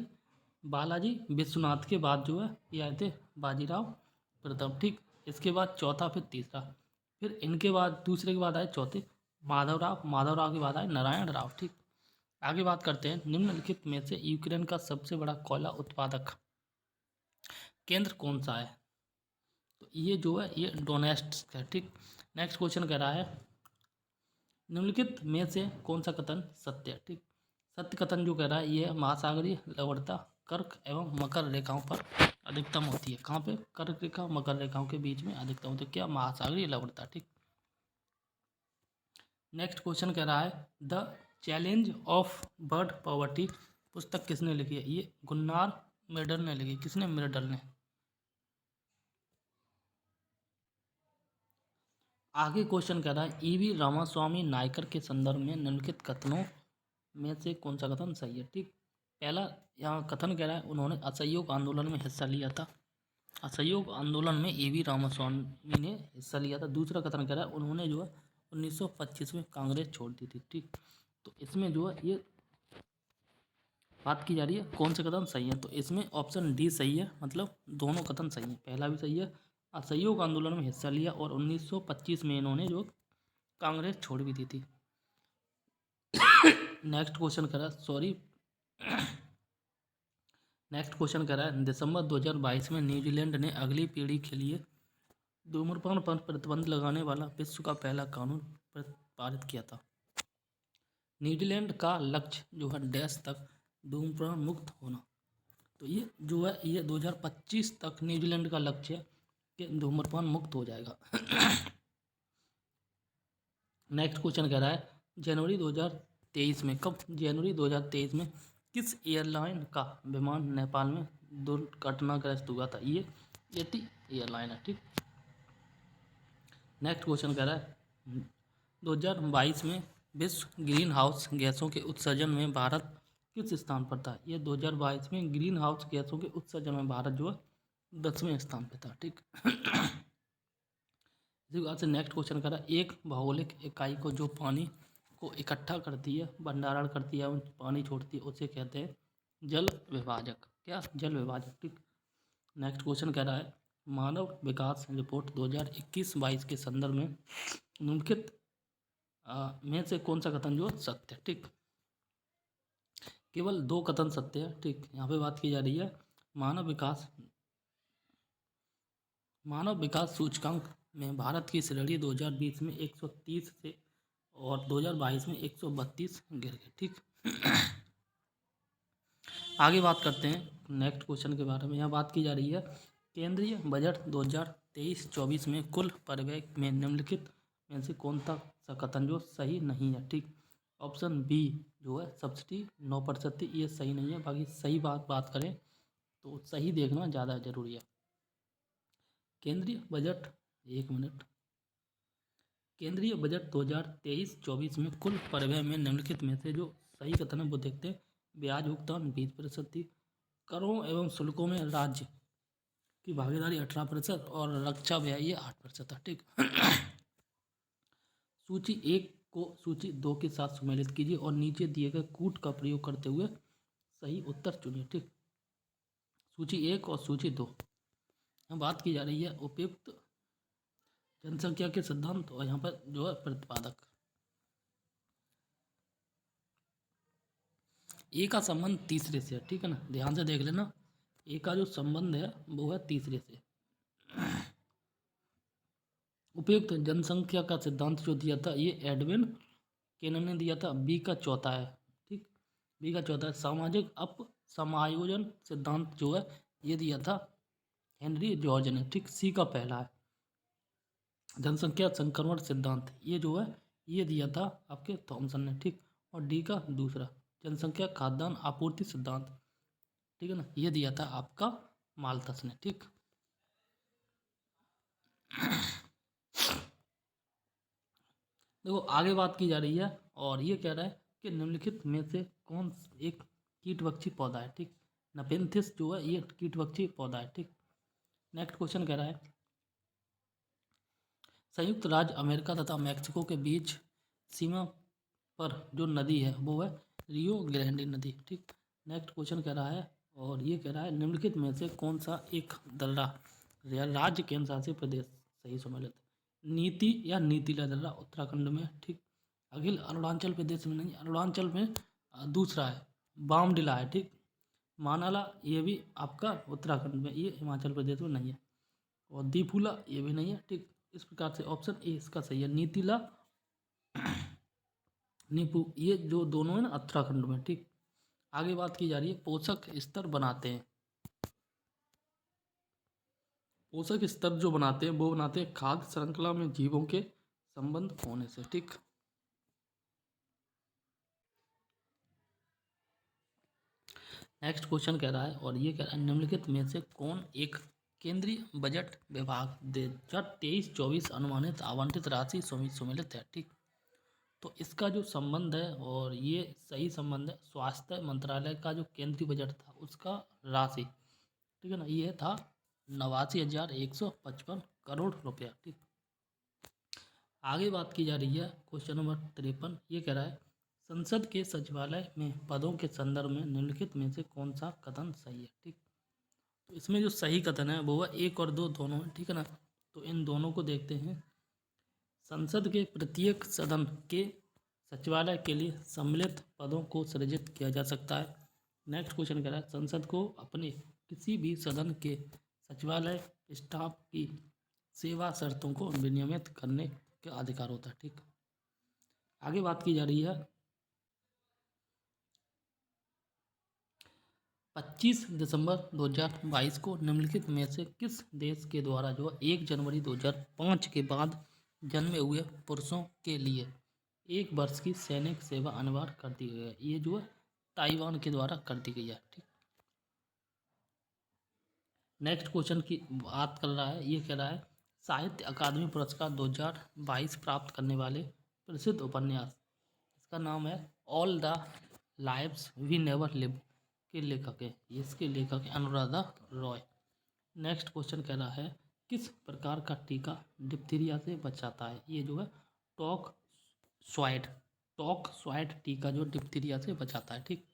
बालाजी विश्वनाथ के बाद जो है ये आए थे बाजीराव प्रथम, ठीक। इसके बाद चौथा फिर तीसरा, फिर इनके बाद दूसरे के बाद आए चौथे माधवराव के बाद आए नारायण राव, ठीक। आगे बात करते हैं निम्नलिखित में से यूक्रेन का सबसे बड़ा कोयला उत्पादक केंद्र कौन सा है? तो ये जो है ये डोनेट्स्क है, ठीक। नेक्स्ट क्वेश्चन कह रहा है निम्नलिखित में से कौन सा कथन सत्य है, ठीक। सत्य कथन जो कह रहा है ये महासागरीय लवणता कर्क एवं मकर रेखाओं पर अधिकतम होती है। कहाँ पे? कर्क रेखा मकर रेखाओं के बीच में अधिकतम होती है, क्या? महासागरीय लवणता, ठीक। नेक्स्ट क्वेश्चन कह रहा है the challenge of bird poverty पुस्तक किसने लिखी है? ये गुन्नार मिर्डल ने लिखी। किसने? मिर्डल ने। आगे क्वेश्चन कह रहा है ईवी रामास्वामी नायकर के संदर्भ में निम्नलिखित कथनों में से कौन सा कथन सही है, ठीक। पहला यहाँ कथन कह रहा है उन्होंने असहयोग आंदोलन में हिस्सा लिया था। असहयोग आंदोलन में ईवी रामास्वामी ने हिस्सा लिया था। दूसरा कथन कह रहा है उन्होंने जो है 1925 में कांग्रेस छोड़ दी थी, ठीक। तो इसमें जो है ये बात की जा रही है कौन से कथन सही है, तो इसमें ऑप्शन डी सही है, मतलब दोनों कथन सही है, पहला भी सही है असहयोग आंदोलन में हिस्सा लिया और 1925 में इन्होंने जो कांग्रेस छोड़ भी दी थी। नेक्स्ट क्वेश्चन करा है दिसंबर 2022 में न्यूजीलैंड ने अगली पीढ़ी के लिए धूम्रपान पर प्रतिबंध लगाने वाला विश्व का पहला कानून पारित किया था। न्यूजीलैंड का लक्ष्य जो है डैश तक धूम्रपान मुक्त होना। तो ये जो है ये 2025 तक न्यूजीलैंड का लक्ष्य है कि धूम्रपान मुक्त हो जाएगा। नेक्स्ट क्वेश्चन कह रहा है जनवरी 2023 में किस एयरलाइन का विमान नेपाल में दुर्घटनाग्रस्त हुआ था? ये यति एयरलाइन है। ठीक। नेक्स्ट क्वेश्चन कह रहा है 2022 में विश्व ग्रीन हाउस गैसों के उत्सर्जन में भारत किस स्थान पर था? ये 2022 में ग्रीन हाउस गैसों के उत्सर्जन में भारत जो है 10वें स्थान पर था। ठीक। इसी बात से नेक्स्ट क्वेश्चन करा एक भौगोलिक इकाई को जो पानी को इकट्ठा करती है, भंडारण करती है, पानी छोड़ती है, उसे कहते हैं जल विभाजक। क्या? जल विभाजक। ठीक। नेक्स्ट क्वेश्चन कह रहा है मानव विकास रिपोर्ट 2021-22 के संदर्भ में निम्नलिखित में से कौन सा कथन जो सत्य है? ठीक। केवल 2 कथन सत्य है। ठीक। यहाँ पे बात की जा रही है मानव विकास सूचकांक में भारत की श्रेणी 2020 में 130 से और 2022 में 132 गिर गई। ठीक। आगे बात करते हैं नेक्स्ट क्वेश्चन के बारे में। यहाँ बात की जा रही है केंद्रीय बजट 2023-24 में कुल परिव्यय में निम्नलिखित में से कौन सा कथन जो सही नहीं है? ठीक। ऑप्शन बी जो है सब्सिडी 9% थी, ये सही नहीं है। बाकी सही बात करें तो सही देखना ज़्यादा जरूरी है। केंद्रीय बजट 2023-24 में कुल परिव्यय में निम्नलिखित में से जो सही कथन है वो देखते हैं। ब्याज भुगतान 20% थी, करों एवं शुल्कों में राज्य की भागीदारी 18% और रक्षा व्यय ये 8% था। ठीक। सूची 1 को सूची 2 के साथ सम्मिलित कीजिए और नीचे दिए गए कूट का प्रयोग करते हुए सही उत्तर चुनिए। ठीक। सूची 1 और सूची 2 बात की जा रही है उपयुक्त जनसंख्या के सिद्धांत और यहाँ पर जो है प्रतिपादक। ए का संबंध तीसरे से है। ठीक है ना, ध्यान से देख लेना। ए का जो संबंध है वो है तीसरे से। उपयुक्त जनसंख्या का सिद्धांत जो दिया था ये एडविन केनन ने दिया था। बी का चौथा है। ठीक। बी का चौथा है सामाजिक अप समायोजन सिद्धांत जो है ये दिया था हेनरी जॉर्ज ने। ठीक। सी का पहला है जनसंख्या संक्रमण सिद्धांत, ये जो है ये दिया था आपके थॉमसन ने। ठीक। और डी का दूसरा जनसंख्या खाद्यान्न आपूर्ति सिद्धांत, ठीक है ना, ये दिया था आपका माल्थस ने। ठीक। देखो आगे बात की जा रही है और ये कह रहा है कि निम्नलिखित में से कौन एक कीटभक्षी पौधा है? ठीक। नपेंथिस जो है ये कीटभक्षी पौधा है। ठीक। नेक्स्ट क्वेश्चन कह रहा है संयुक्त राज्य अमेरिका तथा मैक्सिको के बीच सीमा पर जो नदी है वो है रियो ग्रैंडे नदी। ठीक। नेक्स्ट क्वेश्चन कह रहा है और ये कह रहा है निम्नलिखित में से कौन सा एक दर्रा राज्य केंद्र शासित प्रदेश सही सम्मिलित है? नीति या नीतिला दर्रा उत्तराखंड में। ठीक। अखिल अरुणाचल प्रदेश में नहीं, अरुणाचल में दूसरा है बामडिला है। ठीक। मानाला ये भी आपका उत्तराखंड में, ये हिमाचल प्रदेश में नहीं है। और दीफूला ये भी नहीं है। ठीक। इस प्रकार से ऑप्शन ए इसका सही है नीतिला नीपू, ये जो दोनों है ना उत्तराखंड में। ठीक। आगे बात की जा रही है पोषक स्तर बनाते हैं। पोषक स्तर जो बनाते हैं वो बनाते हैं खाद्य श्रृंखला में जीवों के संबंध होने से। ठीक। नेक्स्ट क्वेश्चन कह रहा है और ये कह रहा है निम्नलिखित में से कौन एक केंद्रीय बजट विभाग 2023-24 अनुमानित आवंटित राशि सम्मिलित है? ठीक। तो इसका जो संबंध है और ये सही संबंध है स्वास्थ्य मंत्रालय का जो केंद्रीय बजट था उसका राशि, ठीक है ना, ये था 89,155 करोड़ रुपया। ठीक। आगे बात की जा रही है क्वेश्चन नंबर 53। ये कह रहा है संसद के सचिवालय में पदों के संदर्भ में निम्नलिखित में से कौन सा कथन सही है? ठीक। तो इसमें जो सही कथन है वो है 1 और 2 दोनों है। ठीक है ना, तो इन दोनों को देखते हैं। संसद के प्रत्येक सदन के सचिवालय के लिए सम्मिलित पदों को सृजित किया जा सकता है। नेक्स्ट क्वेश्चन कह रहा है संसद को अपने किसी भी सदन के सचिवालय स्टाफ की सेवा शर्तों को विनियमित करने का अधिकार होता है। ठीक, आगे बात की जा रही है 25 दिसंबर 2022 को निम्नलिखित में से किस देश के द्वारा जो 1 जनवरी 2005 के बाद जन्मे हुए पुरुषों के लिए 1 वर्ष की सैनिक सेवा अनिवार्य कर दी गई है। ये जो है ताइवान के द्वारा कर दी गई है। ठीक, नेक्स्ट क्वेश्चन की बात कर रहा है, ये कह रहा है साहित्य अकादमी पुरस्कार 2022 प्राप्त करने वाले प्रसिद्ध उपन्यास, इसका नाम है all the lives we never live के लेखक है, इसके लेखक है अनुराधा रॉय। नेक्स्ट क्वेश्चन कह रहा है किस प्रकार का टीका डिप्थीरिया से बचाता है। ये जो है टॉक स्वाइड टीका जो डिप्थीरिया से बचाता है। ठीक,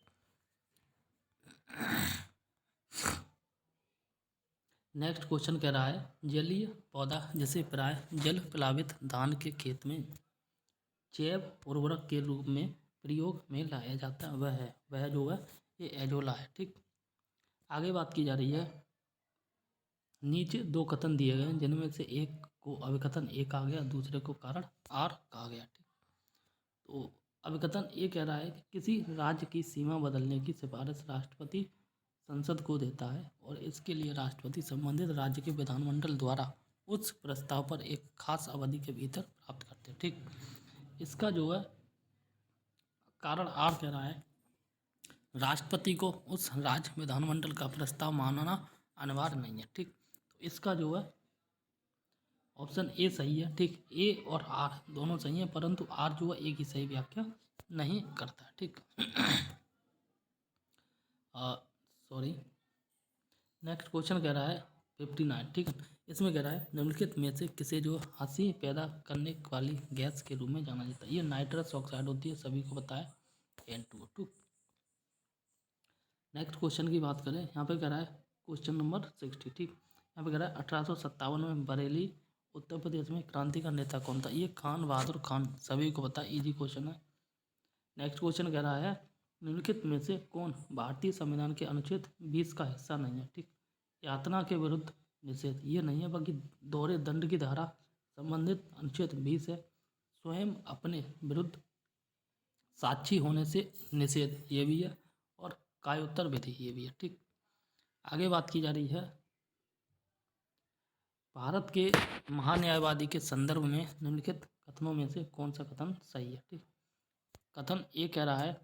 नेक्स्ट क्वेश्चन कह रहा है जलीय पौधा जिसे प्राय जल प्लावित धान के खेत में जैव उर्वरक के रूप में प्रयोग में लाया जाता है, वह जो है ये एजोला है। ठीक, आगे बात की जा रही है नीचे 2 कथन दिए गए हैं जिनमें से एक को अभिकथन ए कहा गया, दूसरे को कारण आर कहा गया। ठीक, तो अभिकथन ए कह रहा है कि किसी राज्य की सीमा बदलने की सिफारिश राष्ट्रपति संसद को देता है और इसके लिए राष्ट्रपति संबंधित राज्य के विधानमंडल द्वारा उस प्रस्ताव पर एक खास अवधि के भीतर प्राप्त करते हैं। ठीक, इसका जो है कारण आर कह रहा है राष्ट्रपति को उस राज्य विधानमंडल का प्रस्ताव मानना अनिवार्य नहीं है। ठीक, तो इसका जो है ऑप्शन ए सही है। ठीक, ए और आर दोनों सही हैं परंतु आर जो है एक ही सही व्याख्या नहीं करता। ठीक, सॉरी, नेक्स्ट क्वेश्चन कह रहा है 59। ठीक है, इसमें कह रहा है निम्नलिखित में से किसे जो हंसी पैदा करने वाली गैस के रूप में जाना जाता है। ये नाइट्रस ऑक्साइड होती है, सभी को पता है N2O2। नेक्स्ट क्वेश्चन की बात करें, यहाँ पे कह रहा है क्वेश्चन नंबर 60। ठीक, यहाँ पे कह रहा है 1857 में बरेली उत्तर प्रदेश में क्रांति का नेता कौन था। ये खान बहादुर खान, सभी को पता है, इजी क्वेश्चन है। नेक्स्ट क्वेश्चन कह रहा है निम्नलिखित में से कौन भारतीय संविधान के अनुच्छेद 20 का हिस्सा नहीं है। ठीक, यातना के विरुद्ध निषेध ये नहीं है बल्कि दोहरे दंड की धारा संबंधित अनुच्छेद 20 है। स्वयं अपने विरुद्ध साक्षी होने से निषेध ये भी है और कायोत्तर विधि ये भी है। ठीक, आगे बात की जा रही है भारत के महान्यायवादी के संदर्भ में निम्नलिखित कथनों में से कौन सा कथन सही है। ठीक, कथन ए कह रहा है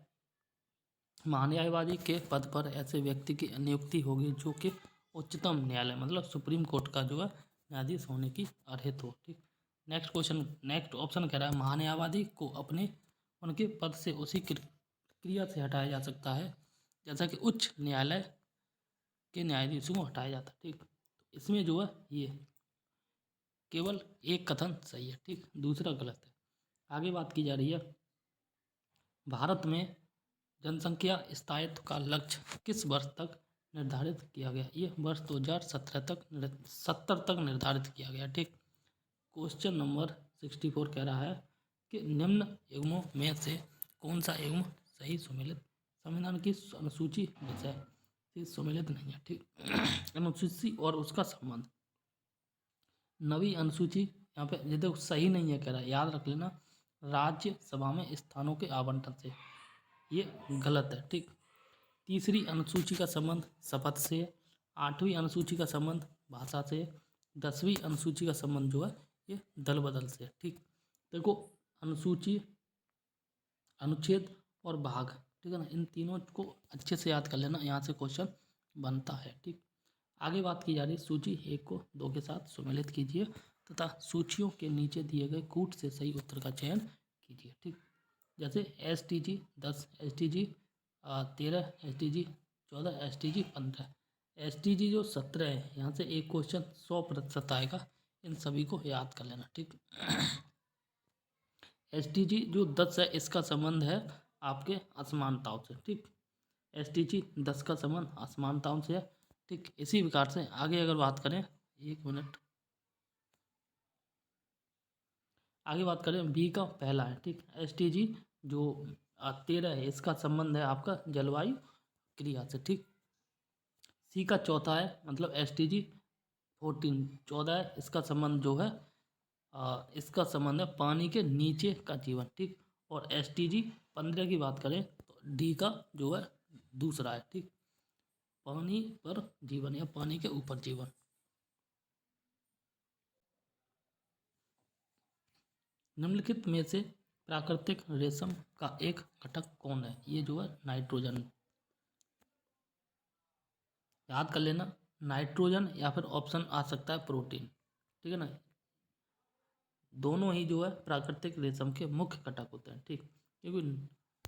महान्यायवादी के पद पर ऐसे व्यक्ति की नियुक्ति होगी जो कि उच्चतम न्यायालय मतलब सुप्रीम कोर्ट का जो है न्यायाधीश होने की अर्हत हो। ठीक, नेक्स्ट ऑप्शन कह रहा है महान्यायवादी को अपने उनके पद से उसी क्रिया से हटाया जा सकता है जैसा कि उच्च न्यायालय के न्यायाधीशों को हटाया जाता है। ठीक, तो इसमें जो है ये केवल एक कथन सही है। ठीक, दूसरा गलत है। आगे बात की जा रही है भारत में जनसंख्या स्थायित्व का लक्ष्य किस वर्ष तक निर्धारित किया गया। ये वर्ष 2070 तक निर्धारित किया गया। ठीक, क्वेश्चन नंबर 64 कह रहा है कि निम्न युग्मों में से कौन सा युग्म सही सुमेलित संविधान की अनुसूची विषय से सुमेलित नहीं है। ठीक, अनुसूची और उसका संबंध नवी अनुसूची यहाँ पे यदि सही नहीं है कह रहा है, याद रख लेना राज्यसभा में स्थानों के आवंटन से, ये गलत है। ठीक, तीसरी अनुसूची का संबंध शपथ से है, 8वीं अनुसूची का संबंध भाषा से है, 10वीं अनुसूची का संबंध जो है ये दल बदल से है। ठीक, देखो अनुसूची अनुच्छेद और भाग, ठीक है ना, इन तीनों को अच्छे से याद कर लेना, यहाँ से क्वेश्चन बनता है। ठीक, आगे बात की जा रही है सूची 1 को 2 के साथ सुमेलित कीजिए तथा सूचियों के नीचे दिए गए कूट से सही उत्तर का चयन कीजिए। ठीक, जैसे STG 10, STG 13, STG 14, STG 15, STG जो 17 है यहाँ से एक क्वेश्चन 100% आएगा, इन सभी को याद कर लेना। ठीक, STG जो 10 है इसका संबंध है आपके असमानताओं से। ठीक, STG 10 का संबंध असमानताओं से है। ठीक, इसी प्रकार से आगे अगर बात करें 1 मिनट, आगे बात करें बी का पहला है, ठीक। SDG जो 13 है, इसका संबंध है आपका जलवायु क्रिया से, ठीक। सी का चौथा है, मतलब SDG 14 14 है, इसका संबंध जो है इसका संबंध है पानी के नीचे का जीवन, ठीक। और SDG 15 की बात करें तो डी का जो है दूसरा है, ठीक। पानी पर जीवन या पानी के ऊपर जीवन। निम्नलिखित में से प्राकृतिक रेशम का एक घटक कौन है? ये जो है नाइट्रोजन। याद कर लेना, नाइट्रोजन या फिर ऑप्शन आ सकता है प्रोटीन, ठीक है ना। दोनों ही जो है प्राकृतिक रेशम के मुख्य घटक होते हैं, ठीक। क्योंकि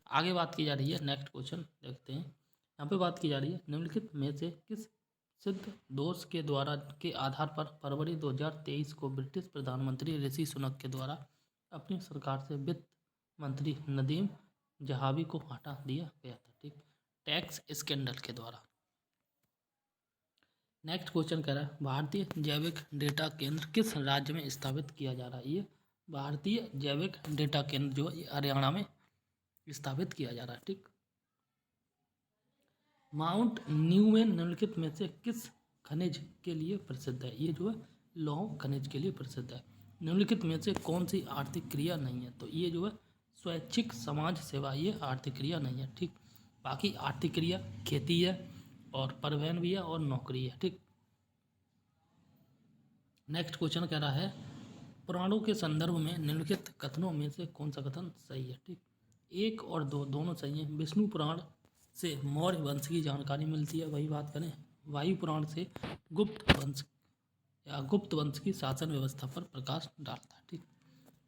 आगे बात की जा रही है, नेक्स्ट क्वेश्चन देखते हैं। यहाँ पे बात की जा रही है निम्नलिखित में से किस सिद्ध दोष के द्वारा के आधार पर फरवरी 2023 को ब्रिटिश प्रधानमंत्री ऋषि सुनक के द्वारा अपनी सरकार से वित्त मंत्री नदीम जहावी को हटा दिया गया था, ठीक। टैक्स स्कैंडल के द्वारा। नेक्स्ट क्वेश्चन कह रहा है भारतीय जैविक डेटा केंद्र किस राज्य में स्थापित किया जा रहा है? ये भारतीय जैविक डेटा केंद्र जो है हरियाणा में स्थापित किया जा रहा है, ठीक। माउंट न्यूमेन निम्नलिखित में से किस खनिज के लिए प्रसिद्ध है? ये जो है लौह खनिज के लिए प्रसिद्ध है। निम्नलिखित में से कौन सी आर्थिक क्रिया नहीं है? तो ये जो है स्वैच्छिक समाज सेवा, ये आर्थिक क्रिया नहीं है, ठीक। बाकी आर्थिक क्रिया खेती है और परिवहन भी है और नौकरी है, ठीक। नेक्स्ट क्वेश्चन कह रहा है पुराणों के संदर्भ में निम्नलिखित कथनों में से कौन सा कथन सही है? ठीक, 1 और 2 दोनों सही हैं। विष्णु पुराण से मौर्य वंश की जानकारी मिलती है। वही बात करें वायु पुराण से गुप्त वंश या गुप्त वंश की शासन व्यवस्था पर प्रकाश डालता है। ठीक,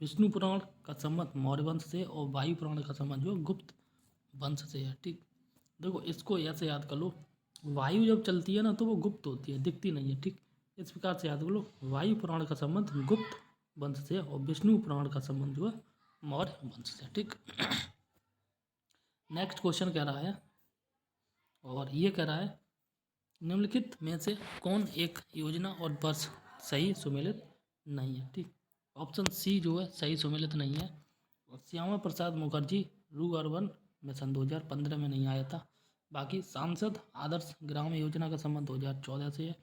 विष्णु पुराण का संबंध मौर्य वंश से और वायु पुराण का संबंध जो गुप्त वंश से है। ठीक, देखो इसको ऐसे याद कर लो, वायु जब चलती है ना तो वो गुप्त होती है, दिखती नहीं है। ठीक, इस प्रकार से याद कर लो, वायु पुराण का संबंध गुप्त वंश से और विष्णु पुराण का संबंध जो है मौर्य वंश से। ठीक, नेक्स्ट क्वेश्चन कह रहा है और ये कह रहा है निम्नलिखित में से कौन एक योजना और वर्ष सही सुमेलित नहीं है। ठीक, ऑप्शन सी जो है सही सुमेलित नहीं है। श्यामा प्रसाद मुखर्जी रू अर्बन मिशन 2015 में नहीं आया था। बाकी सांसद आदर्श ग्राम योजना का संबंध 2014 से है।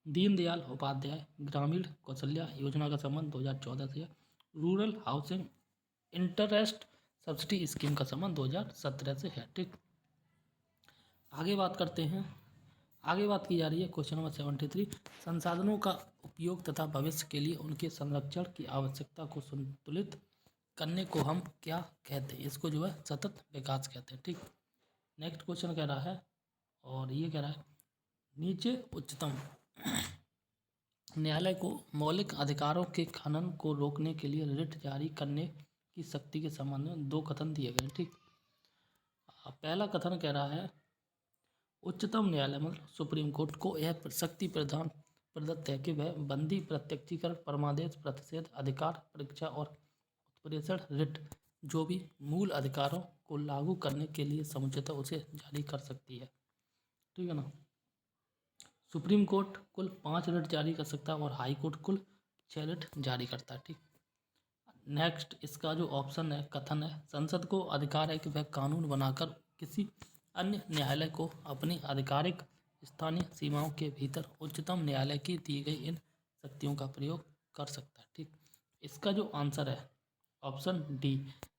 दीनदयाल उपाध्याय ग्रामीण कौशल्या योजना का संबंध 2014 से है। Rural housing interest subsidy scheme का संबंध 2017 से है। ठीक, आगे बात करते हैं। आगे बात की जा रही है क्वेश्चन नंबर 73, संसाधनों का उपयोग तथा भविष्य के लिए उनके संरक्षण की आवश्यकता को संतुलित करने को हम क्या कहते हैं? इसको जो है सतत विकास कहते हैं। ठीक, नेक्स्ट क्वेश्चन कह रहा है और ये कह रहा है नीचे उच्चतम न्यायालय को मौलिक अधिकारों के खनन को रोकने के लिए रिट जारी करने की शक्ति के संबंध में 2 कथन दिए गए। ठीक, पहला कथन कह रहा है उच्चतम न्यायालय मतलब सुप्रीम कोर्ट को यह शक्ति प्रदान प्रदत्त है कि वह बंदी प्रत्यक्षीकरण परमादेश प्रतिषेध अधिकार परीक्षा और उत्प्रेषण रिट जो भी मूल अधिकारों को लागू करने के लिए समुचित है उसे जारी कर सकती है। ठीक है ना, सुप्रीम कोर्ट कुल 5 रिट जारी कर सकता है और हाई कोर्ट कुल 6 रिट जारी करता है। ठीक, नेक्स्ट इसका जो ऑप्शन है कथन है संसद को अधिकार है कि वह कानून बनाकर किसी अन्य न्यायालय को अपनी आधिकारिक स्थानीय सीमाओं के भीतर उच्चतम न्यायालय की दी गई इन शक्तियों का प्रयोग कर सकता है। ठीक, इसका जो आंसर है ऑप्शन डी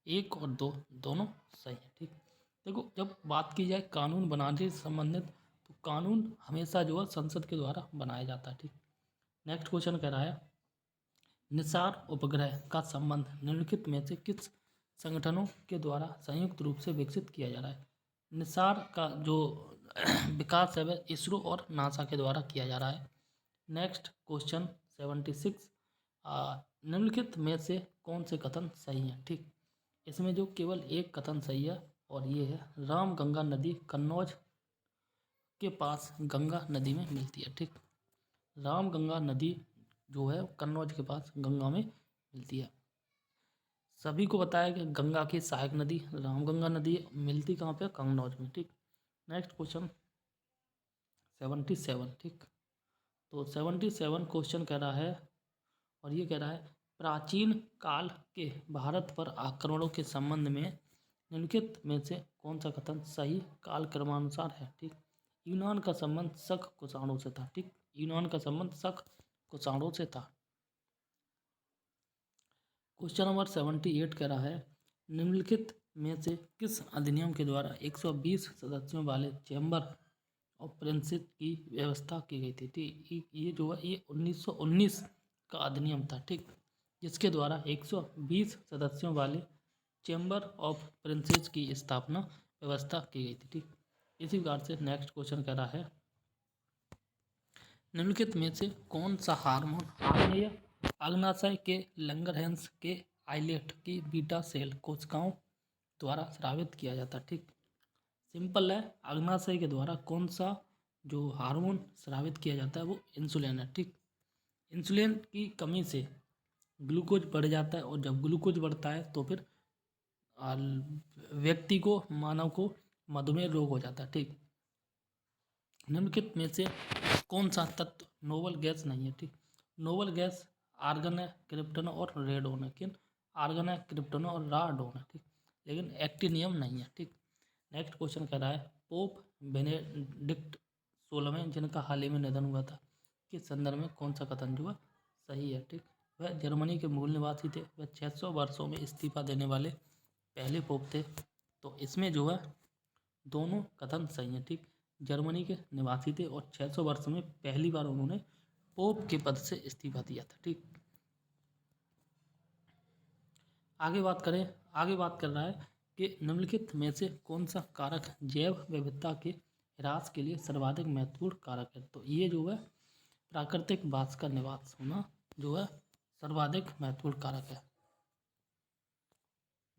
1 और 2 दोनों सही है। ठीक, देखो जब बात की जाए कानून बनाने से संबंधित तो कानून हमेशा जो है संसद के द्वारा बनाया जाता है। ठीक, नेक्स्ट क्वेश्चन कह रहा है निसार उपग्रह का संबंध निम्नलिखित में से किस संगठनों के द्वारा संयुक्त रूप से विकसित किया जा रहा है? निसार का जो विकास है वह इसरो और नासा के द्वारा किया जा रहा है। नेक्स्ट क्वेश्चन 76 निम्नलिखित में से कौन से कथन सही हैं? ठीक, इसमें जो केवल एक कथन सही है और ये है राम गंगा नदी कन्नौज के पास गंगा नदी में मिलती है। ठीक, राम गंगा नदी जो है कन्नौज के पास गंगा में मिलती है। सभी को बताया कि गंगा की सहायक नदी रामगंगा नदी मिलती कहाँ पे? कन्नौज में। ठीक, नेक्स्ट क्वेश्चन 77। ठीक, तो 77 क्वेश्चन कह रहा है और ये कह रहा है प्राचीन काल के भारत पर आक्रमणों के संबंध में निम्नलिखित में से कौन सा कथन सही काल क्रमानुसार है? ठीक, यूनान का संबंध शक कुषाणों से था। ठीक, यूनान का संबंध शक कुषाणों से था। क्वेश्चन नंबर 78 कह रहा है निम्नलिखित में से किस अधिनियम के द्वारा 120 सदस्यों वाले चैम्बर ऑफ प्रिंसेस की व्यवस्था की गई थी? ठीक, ये जो है ये 1919 का अधिनियम था। ठीक, जिसके द्वारा 120 सदस्यों वाले चैम्बर ऑफ प्रिंसेस की स्थापना व्यवस्था की गई थी। ठीक, इसी प्रकार से नेक्स्ट क्वेश्चन कह रहा है निम्नलिखित में से कौन सा हार्मोन आग्नेय अग्नाशय के लंगरहैंस के आइलेट की बीटा सेल कोशिकाओं द्वारा स्रावित किया जाता है? ठीक, सिंपल है, अग्नाशय के द्वारा कौन सा जो हार्मोन स्रावित किया जाता है वो इंसुलिन है। ठीक, इंसुलिन की कमी से ग्लूकोज बढ़ जाता है और जब ग्लूकोज बढ़ता है तो फिर व्यक्ति को मानव को मधुमेह रोग हो जाता है। ठीक, निम्नलिखित में से कौन सा तत्व नोबल गैस नहीं है? ठीक, नोबल गैस आर्गन है, क्रिप्टन और रेडोन है। लेकिन आर्गन है, क्रिप्टन और राडोन है। ठीक, लेकिन एक्टिनियम नहीं है। ठीक, नेक्स्ट क्वेश्चन कह रहा है पोप बेनेडिक्ट 16वें जिनका हाल ही में निधन हुआ था के संदर्भ में कौन सा कथन जो है सही है? ठीक, वह जर्मनी के मूल निवासी थे। वह 600 वर्षों में इस्तीफा देने वाले पहले पोप थे। तो इसमें जो है दोनों कथन सही है। ठीक, जर्मनी के निवासी थे और 600 वर्ष में पहली बार उन्होंने पोप के पद से इस्तीफा दिया था। ठीक, आगे बात कर रहा है कि निम्नलिखित में से कौन सा कारक जैव विविधता के ह्रास के लिए सर्वाधिक महत्वपूर्ण कारक है? तो ये जो है प्राकृतिक बास का निवास होना जो है सर्वाधिक महत्वपूर्ण कारक है।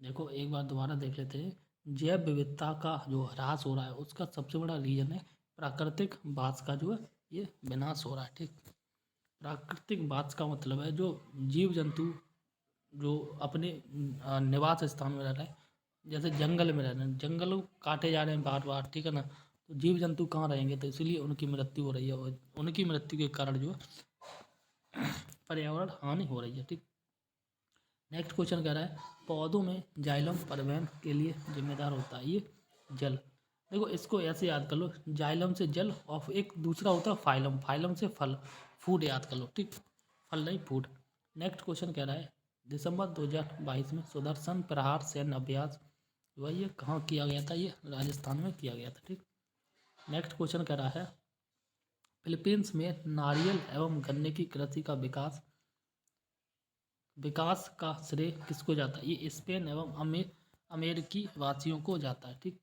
देखो एक बार दोबारा देख लेते हैं। जैव विविधता का जो ह्रास हो रहा है उसका सबसे बड़ा रीजन है प्राकृतिक बास का जो है ये विनाश हो रहा है। ठीक, प्राकृतिक बास का मतलब है जो जीव जंतु जो अपने निवास स्थान में रह रहे हैं, जैसे जंगल में रह रहे हैं, जंगल काटे जा रहे हैं बार बार। ठीक है ना, तो जीव जंतु कहाँ रहेंगे? तो इसीलिए उनकी मृत्यु हो रही है और उनकी मृत्यु के कारण जो पर्यावरण हानि हो रही है। ठीक, नेक्स्ट क्वेश्चन कह रहा है पौधों में जाइलम परिवहन के लिए जिम्मेदार होता है ये जल। देखो इसको ऐसे याद कर लो, जाइलम से जल और एक दूसरा होता है फाइलम, फाइलम से फल, फूड याद कर लो। ठीक, फल नहीं फूड। नेक्स्ट क्वेश्चन कह रहा है दिसंबर 2022 में सुदर्शन प्रहार सैन्य अभ्यास जो है ये कहाँ किया गया था? ये राजस्थान में किया गया था। ठीक, नेक्स्ट क्वेश्चन कह रहा है फिलीपींस में नारियल एवं गन्ने की कृषि का विकास का श्रेय किसको जाता है? ये स्पेन एवं अमेरिकी वासियों को जाता है। ठीक,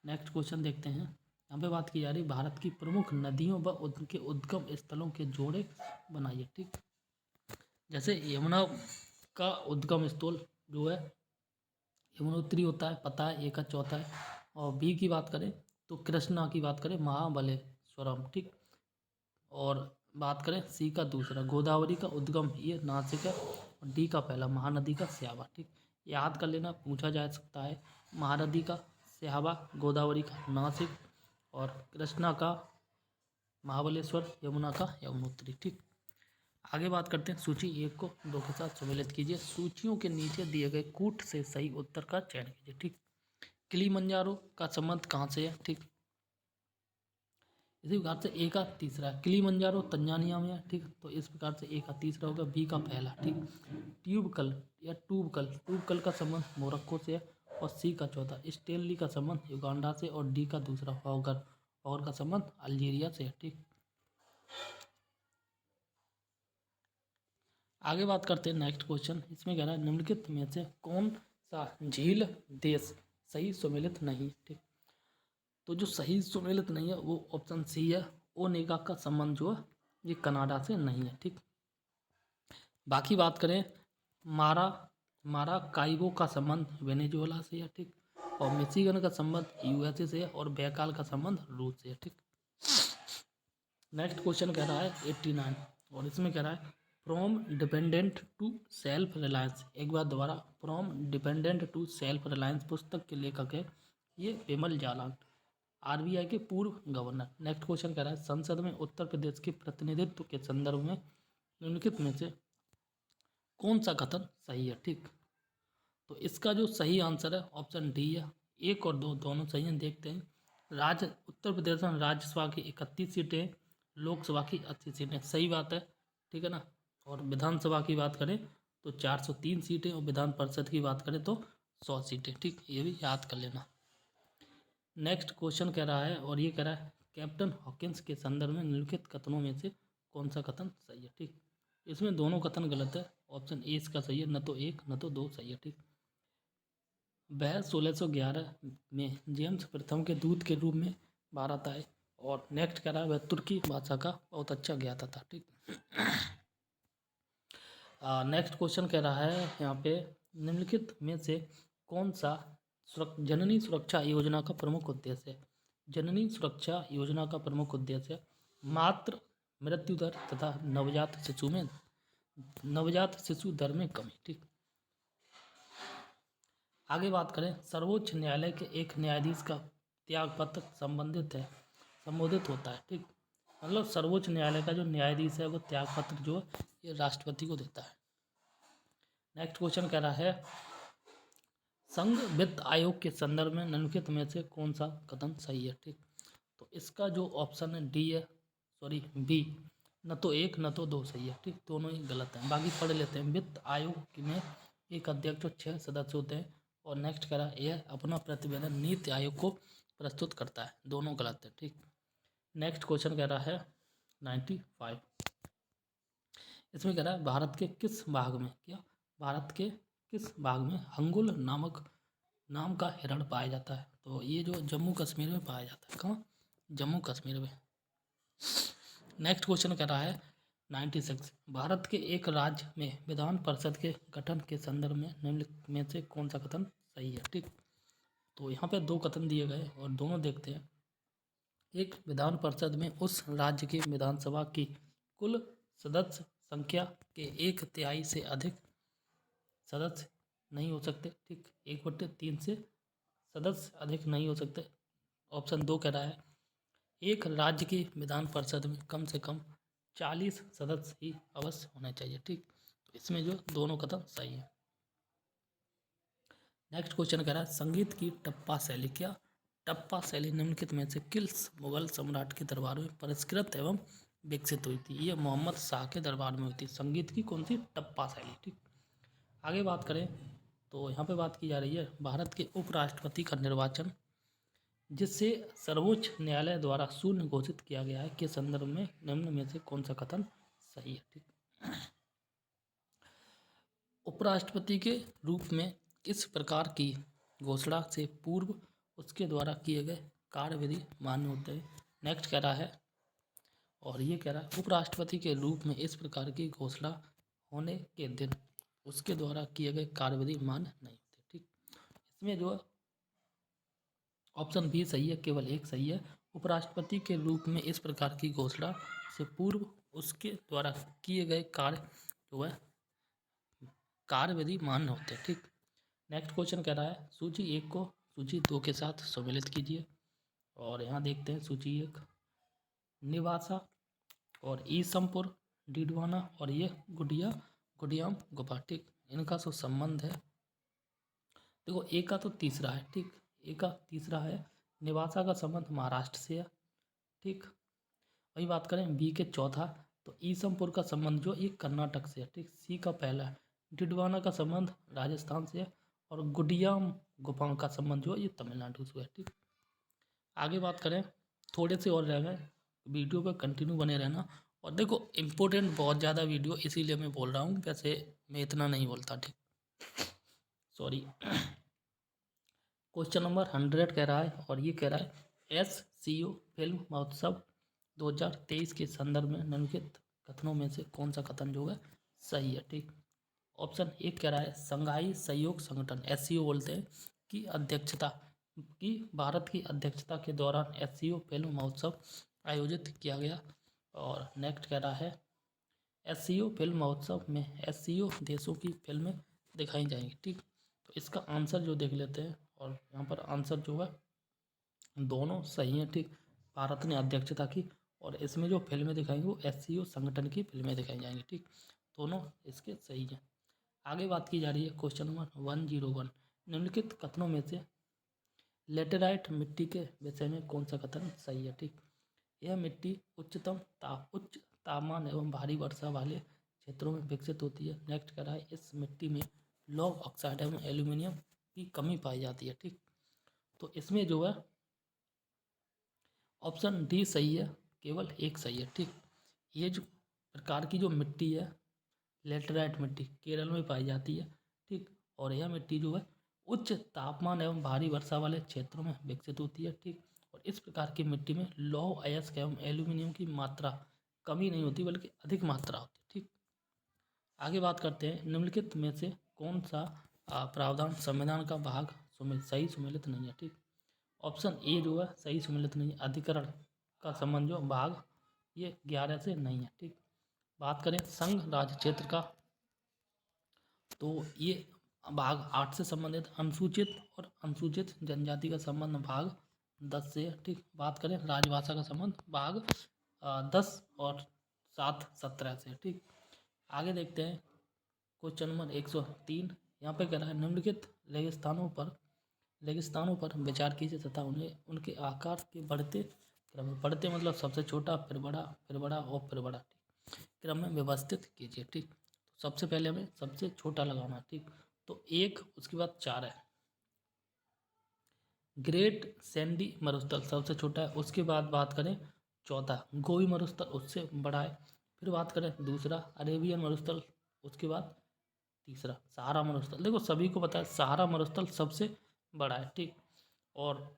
नेक्स्ट क्वेश्चन देखते हैं। यहाँ पे बात की जा रही भारत की प्रमुख नदियों व उनके उद्गम स्थलों के जोड़े बनाइए। ठीक, जैसे यमुना का उद्गम स्थल जो है यमुनोत्री होता है, पता है, ए का चौथा है। और बी की बात करें तो कृष्णा की बात करें महाबलेश्वरम। ठीक, और बात करें सी का दूसरा गोदावरी का उद्गम ये नासिक है और डी का पहला महानदी का स्यावा। ठीक, याद कर लेना, पूछा जा सकता है। महानदी का स्यावा, गोदावरी का नासिक और कृष्णा का महाबलेश्वर, यमुना का यमुनोत्री। ठीक, आगे बात करते हैं सूची 1 को 2 के साथ सम्मिलित कीजिए। सूचियों के नीचे दिए गए कूट से सही उत्तर का चयन कीजिए। ठीक, किलिमंजारो का संबंध कहाँ से है? ठीक, इसी प्रकार से ए का तीसरा किलिमंजारो तंजानिया में है। ठीक, तो इस प्रकार से ए का तीसरा होगा, बी का पहला। ठीक, ट्यूबकल या ट्यूबकल का संबंध मोरक्को से है और सी का चौथा स्टेनली का संबंध युगांडा से और डी का दूसरा हॉगर का संबंध अल्जीरिया से है। ठीक, आगे बात करते हैं नेक्स्ट क्वेश्चन। इसमें कह रहा है निम्नलिखित में से कौन सा झील देश सही सुमेलित नहीं? ठीक, तो जो सही सुमेलित नहीं है वो ऑप्शन सी है, ओनेगा का संबंध जो है ये कनाडा से नहीं है। ठीक, बाकी बात करें माराकाइबो का संबंध वेनेजुएला से है। ठीक, और मिशिगन का संबंध यूएसए से है और बैकाल का संबंध रूस से है। ठीक, नेक्स्ट क्वेश्चन कह रहा है 89 और इसमें कह रहा है from dependent to self reliance. एक बार दोबारा, from dependent to self reliance पुस्तक के लेखक है ये विमल जालान, आरबीआई के पूर्व गवर्नर। नेक्स्ट क्वेश्चन कह रहा है संसद में उत्तर प्रदेश के प्रतिनिधित्व के संदर्भ में निम्नलिखित में से कौन सा कथन सही है। ठीक, तो इसका जो सही आंसर है ऑप्शन डी है। 1 और 2 दोनों सही हैं। देखते हैं। उत्तर प्रदेश में राज्यसभा की 31 सीटें, लोकसभा की 80 सीटें। सही बात है, ठीक है ना। और विधानसभा की बात करें तो 403 सीटें, और विधान परिषद की बात करें तो 100 सीटें। ठीक, ये भी याद कर लेना। नेक्स्ट क्वेश्चन कह रहा है, और ये कह रहा है कैप्टन हॉकिंस के संदर्भ में निम्नलिखित कथनों में से कौन सा कथन सही है। ठीक, इसमें दोनों कथन गलत है। ऑप्शन ए इसका सही है, न तो 1 न तो 2 सही है। ठीक, वह 1611 में जेम्स प्रथम के दूत के रूप में भारत आए। और नेक्स्ट कह रहा है वह तुर्की भाषा का बहुत अच्छा ज्ञाता था। ठीक, नेक्स्ट क्वेश्चन कह रहा है यहाँ पे निम्नलिखित में से कौन सा जननी सुरक्षा योजना का प्रमुख उद्देश्य है। जननी सुरक्षा योजना का प्रमुख उद्देश्य मातृ मृत्यु दर तथा नवजात शिशु दर में कमी। ठीक, आगे बात करें, सर्वोच्च न्यायालय के एक न्यायाधीश का त्यागपत्र संबोधित होता है। ठीक, मतलब सर्वोच्च न्यायालय का जो न्यायाधीश है वो त्यागपत्र जो है ये राष्ट्रपति को देता है। नेक्स्ट क्वेश्चन कह रहा है संघ वित्त आयोग के संदर्भ में निम्नलिखित में से कौन सा कथन सही है। ठीक, तो इसका जो ऑप्शन है डी है, सॉरी बी, न तो 1 न तो 2 सही है। ठीक, दोनों ही गलत हैं। बाकी पढ़ लेते हैं। वित्त आयोग में एक अध्यक्ष और 6 सदस्य होते हैं। और नेक्स्ट कह रहा है यह अपना प्रतिवेदन नीति आयोग को प्रस्तुत करता है। दोनों गलत है। ठीक, नेक्स्ट क्वेश्चन कह रहा है 95, इसमें कह रहा है भारत के किस भाग में हंगुल नाम का हिरण पाया जाता है। तो ये जो जम्मू कश्मीर में पाया जाता है। कहाँ? जम्मू कश्मीर में। नेक्स्ट क्वेश्चन कह रहा है 96, भारत के एक राज्य में विधान परिषद के गठन के संदर्भ में निम्नलिखित में से कौन सा कथन सही है। ठीक, तो यहाँ पे 2 कथन दिए गए और दोनों देखते हैं। एक, विधान परिषद में उस राज्य की विधानसभा की कुल सदस्य संख्या के 1/3 से अधिक सदस्य नहीं हो सकते। ठीक, 1/3 से सदस्य अधिक नहीं हो सकते। ऑप्शन 2 कह रहा है एक राज्य की विधान परिषद में कम से कम 40 सदस्य ही अवश्य होने चाहिए। ठीक, तो इसमें जो दोनों कथन सही है। नेक्स्ट क्वेश्चन कह रहा है संगीत की टप्पा शैली क्या? टप्पा शैली निम्नलिखित में से किस मुगल सम्राट के दरबार में परिष्कृत एवं विकसित हुई थी? ये मोहम्मद शाह के दरबार में हुई थी। संगीत की कौन सी? टप्पा शैली। ठीक, आगे बात करें तो यहाँ पे बात की जा रही है भारत के उपराष्ट्रपति का निर्वाचन जिससे सर्वोच्च न्यायालय द्वारा शून्य घोषित किया गया है के संदर्भ में निम्न में से कौन सा कथन सही है। ठीक, उपराष्ट्रपति के रूप में इस प्रकार की घोषणा से पूर्व उसके द्वारा किए गए कार्यविधि मान्य होते हैं। नेक्स्ट कह रहा है, और ये कह रहा है उपराष्ट्रपति के रूप में इस प्रकार की घोषणा होने के दिन उसके द्वारा किए गए कार्यविधि मान्य नहीं होते। ठीक, इसमें जो ऑप्शन बी सही है, केवल एक सही है। उपराष्ट्रपति के रूप में इस प्रकार की घोषणा से पूर्व उसके द्वारा किए गए कार्य जो है कार्यविधि मान्य होते हैं। ठीक, नेक्स्ट क्वेश्चन कह रहा है सूची 1 को सूची 2 के साथ सम्मिलित कीजिए। और यहाँ देखते हैं सूची 1 निवासा और ईसमपुर डिडवाना और ये गुडियाम गुफा। ठीक, इनका जो संबंध है देखो ए का तो तीसरा है। ठीक, ए का तीसरा है। निवासा का संबंध महाराष्ट्र से है। ठीक, वही बात करें बी के चौथा तो ईसमपुर का संबंध जो ये कर्नाटक से है। ठीक, सी का पहला है। डिडवाना का संबंध राजस्थान से है और गुडियाम गुफा का संबंध जो है ये तमिलनाडु से है। ठीक, आगे बात करें थोड़े से और रह गए, वीडियो पर कंटिन्यू बने रहना। और देखो इम्पोर्टेंट बहुत ज़्यादा वीडियो इसीलिए मैं बोल रहा हूँ, वैसे मैं इतना नहीं बोलता। ठीक, सॉरी। क्वेश्चन नंबर 100 कह रहा है, और ये कह रहा है SCO फिल्म महोत्सव 2023 के संदर्भ में निम्नलिखित कथनों में से कौन सा कथन जो है सही है। ठीक, ऑप्शन 1 कह रहा है संघाई सहयोग संगठन SCO बोलते हैं की भारत की अध्यक्षता के दौरान SCO फिल्म महोत्सव आयोजित किया गया। और नेक्स्ट कह रहा है SCO फिल्म महोत्सव में SCO देशों की फिल्में दिखाई जाएंगी। ठीक, तो इसका आंसर जो देख लेते हैं, और यहाँ पर आंसर जो है दोनों सही हैं। ठीक, भारत ने अध्यक्षता की और इसमें जो फिल्में दिखाएंगी वो SCO संगठन की फिल्में दिखाई जाएंगी। ठीक, दोनों इसके सही हैं। आगे बात की जा रही है क्वेश्चन नंबर 101। निम्नलिखित कथनों में से लेटेराइट मिट्टी के विषय में कौन सा कथन सही है? ठीक, यह मिट्टी उच्च तापमान एवं भारी वर्षा वाले क्षेत्रों में विकसित होती है। नेक्स्ट कह रहा है इस मिट्टी में लौह ऑक्साइड एवं एल्यूमिनियम की कमी पाई जाती है। ठीक, तो इसमें जो है ऑप्शन डी सही है, केवल एक सही है। ठीक, ये जो प्रकार की जो मिट्टी है लेटराइट मिट्टी केरल में पाई जाती है। ठीक, और यह मिट्टी जो है उच्च तापमान एवं भारी वर्षा वाले क्षेत्रों में विकसित होती है। ठीक, और इस प्रकार की मिट्टी में लौह अयस्क एवं एल्यूमिनियम की मात्रा कमी नहीं होती बल्कि अधिक मात्रा होती है। ठीक, आगे बात करते हैं निम्नलिखित में से कौन सा प्रावधान संविधान का भाग सही सुमेलित नहीं है? ठीक, ऑप्शन ए जो है सही सुमेलित नहीं है, अधिकरण का संबंध जो भाग ये 11 से नहीं है। ठीक, बात करें संघ राज्य क्षेत्र का तो ये भाग 8 से संबंधित, अनुसूचित और अनुसूचित जनजाति का संबंध भाग 10 से है। ठीक, बात करें राजभाषा का संबंध भाग 10 और 7 17 से। ठीक, आगे देखते हैं क्वेश्चन नंबर 103। यहाँ पे कह रहा है निम्नलिखित रेगिस्तानों पर विचार कीजिए तथा उन्हें उनके आकार के बढ़ते क्रम में, बढ़ते मतलब सबसे छोटा फिर बड़ा फिर बड़ा और फिर बड़ा क्रम में व्यवस्थित कीजिए। ठीक, सबसे पहले हमें सबसे छोटा लगाना। ठीक, तो 1 उसके बाद 4 है। ग्रेट सैंडी मरुस्थल सबसे छोटा है। उसके बाद बात करें चौथा गोबी मरुस्थल उससे बड़ा है। फिर बात करें दूसरा अरेबियन मरुस्थल, उसके बाद तीसरा सहारा मरुस्थल। देखो सभी को पता है सहारा मरुस्थल सबसे बड़ा है। ठीक, और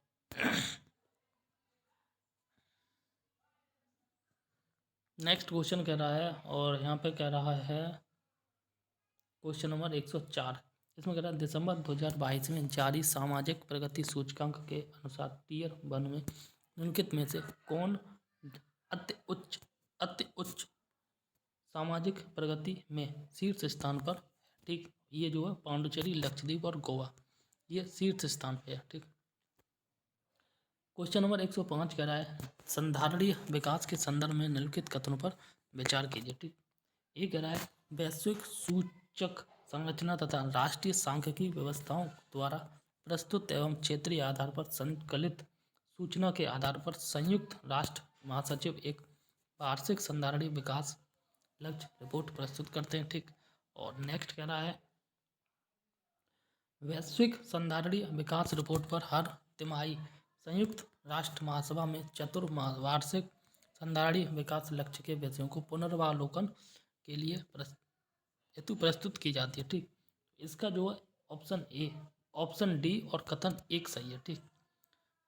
नेक्स्ट क्वेश्चन कह रहा है और यहाँ पे कह रहा है क्वेश्चन नंबर 104। इसमें कह रहा है दिसंबर 2022 में जारी सामाजिक प्रगति सूचकांक के अनुसार टियर 1 में निम्नलिखित में से कौन अति उच्च सामाजिक प्रगति में शीर्ष स्थान पर? ठीक, ये जो है पांडुचेरी, लक्षद्वीप और गोवा ये शीर्ष स्थान पे है। ठीक, क्वेश्चन नंबर 105 कह रहा है संधारणीय विकास के संदर्भ में निम्नलिखित कथनों पर विचार कीजिए। ठीक, ये कह रहा है वैश्विक सूचक संरचना तथा राष्ट्रीय सांख्यिकी व्यवस्थाओं द्वारा प्रस्तुत एवं क्षेत्रीय आधार पर संकलित सूचना के आधार पर संयुक्त राष्ट्र महासचिव एक वार्षिक संधारणीय विकास लक्ष्य रिपोर्ट प्रस्तुत करते हैं। ठीक, और नेक्स्ट कह रहा है वैश्विक संधारणीय विकास रिपोर्ट पर हर तिमाही संयुक्त राष्ट्र महासभा में चतुर्वार्षिक संधारणीय विकास लक्ष्य के विषयों को पुनर्वालोकन के लिए हेतु प्रस्तुत की जाती है। ठीक, इसका जो है ऑप्शन डी और कथन 1 सही है। ठीक,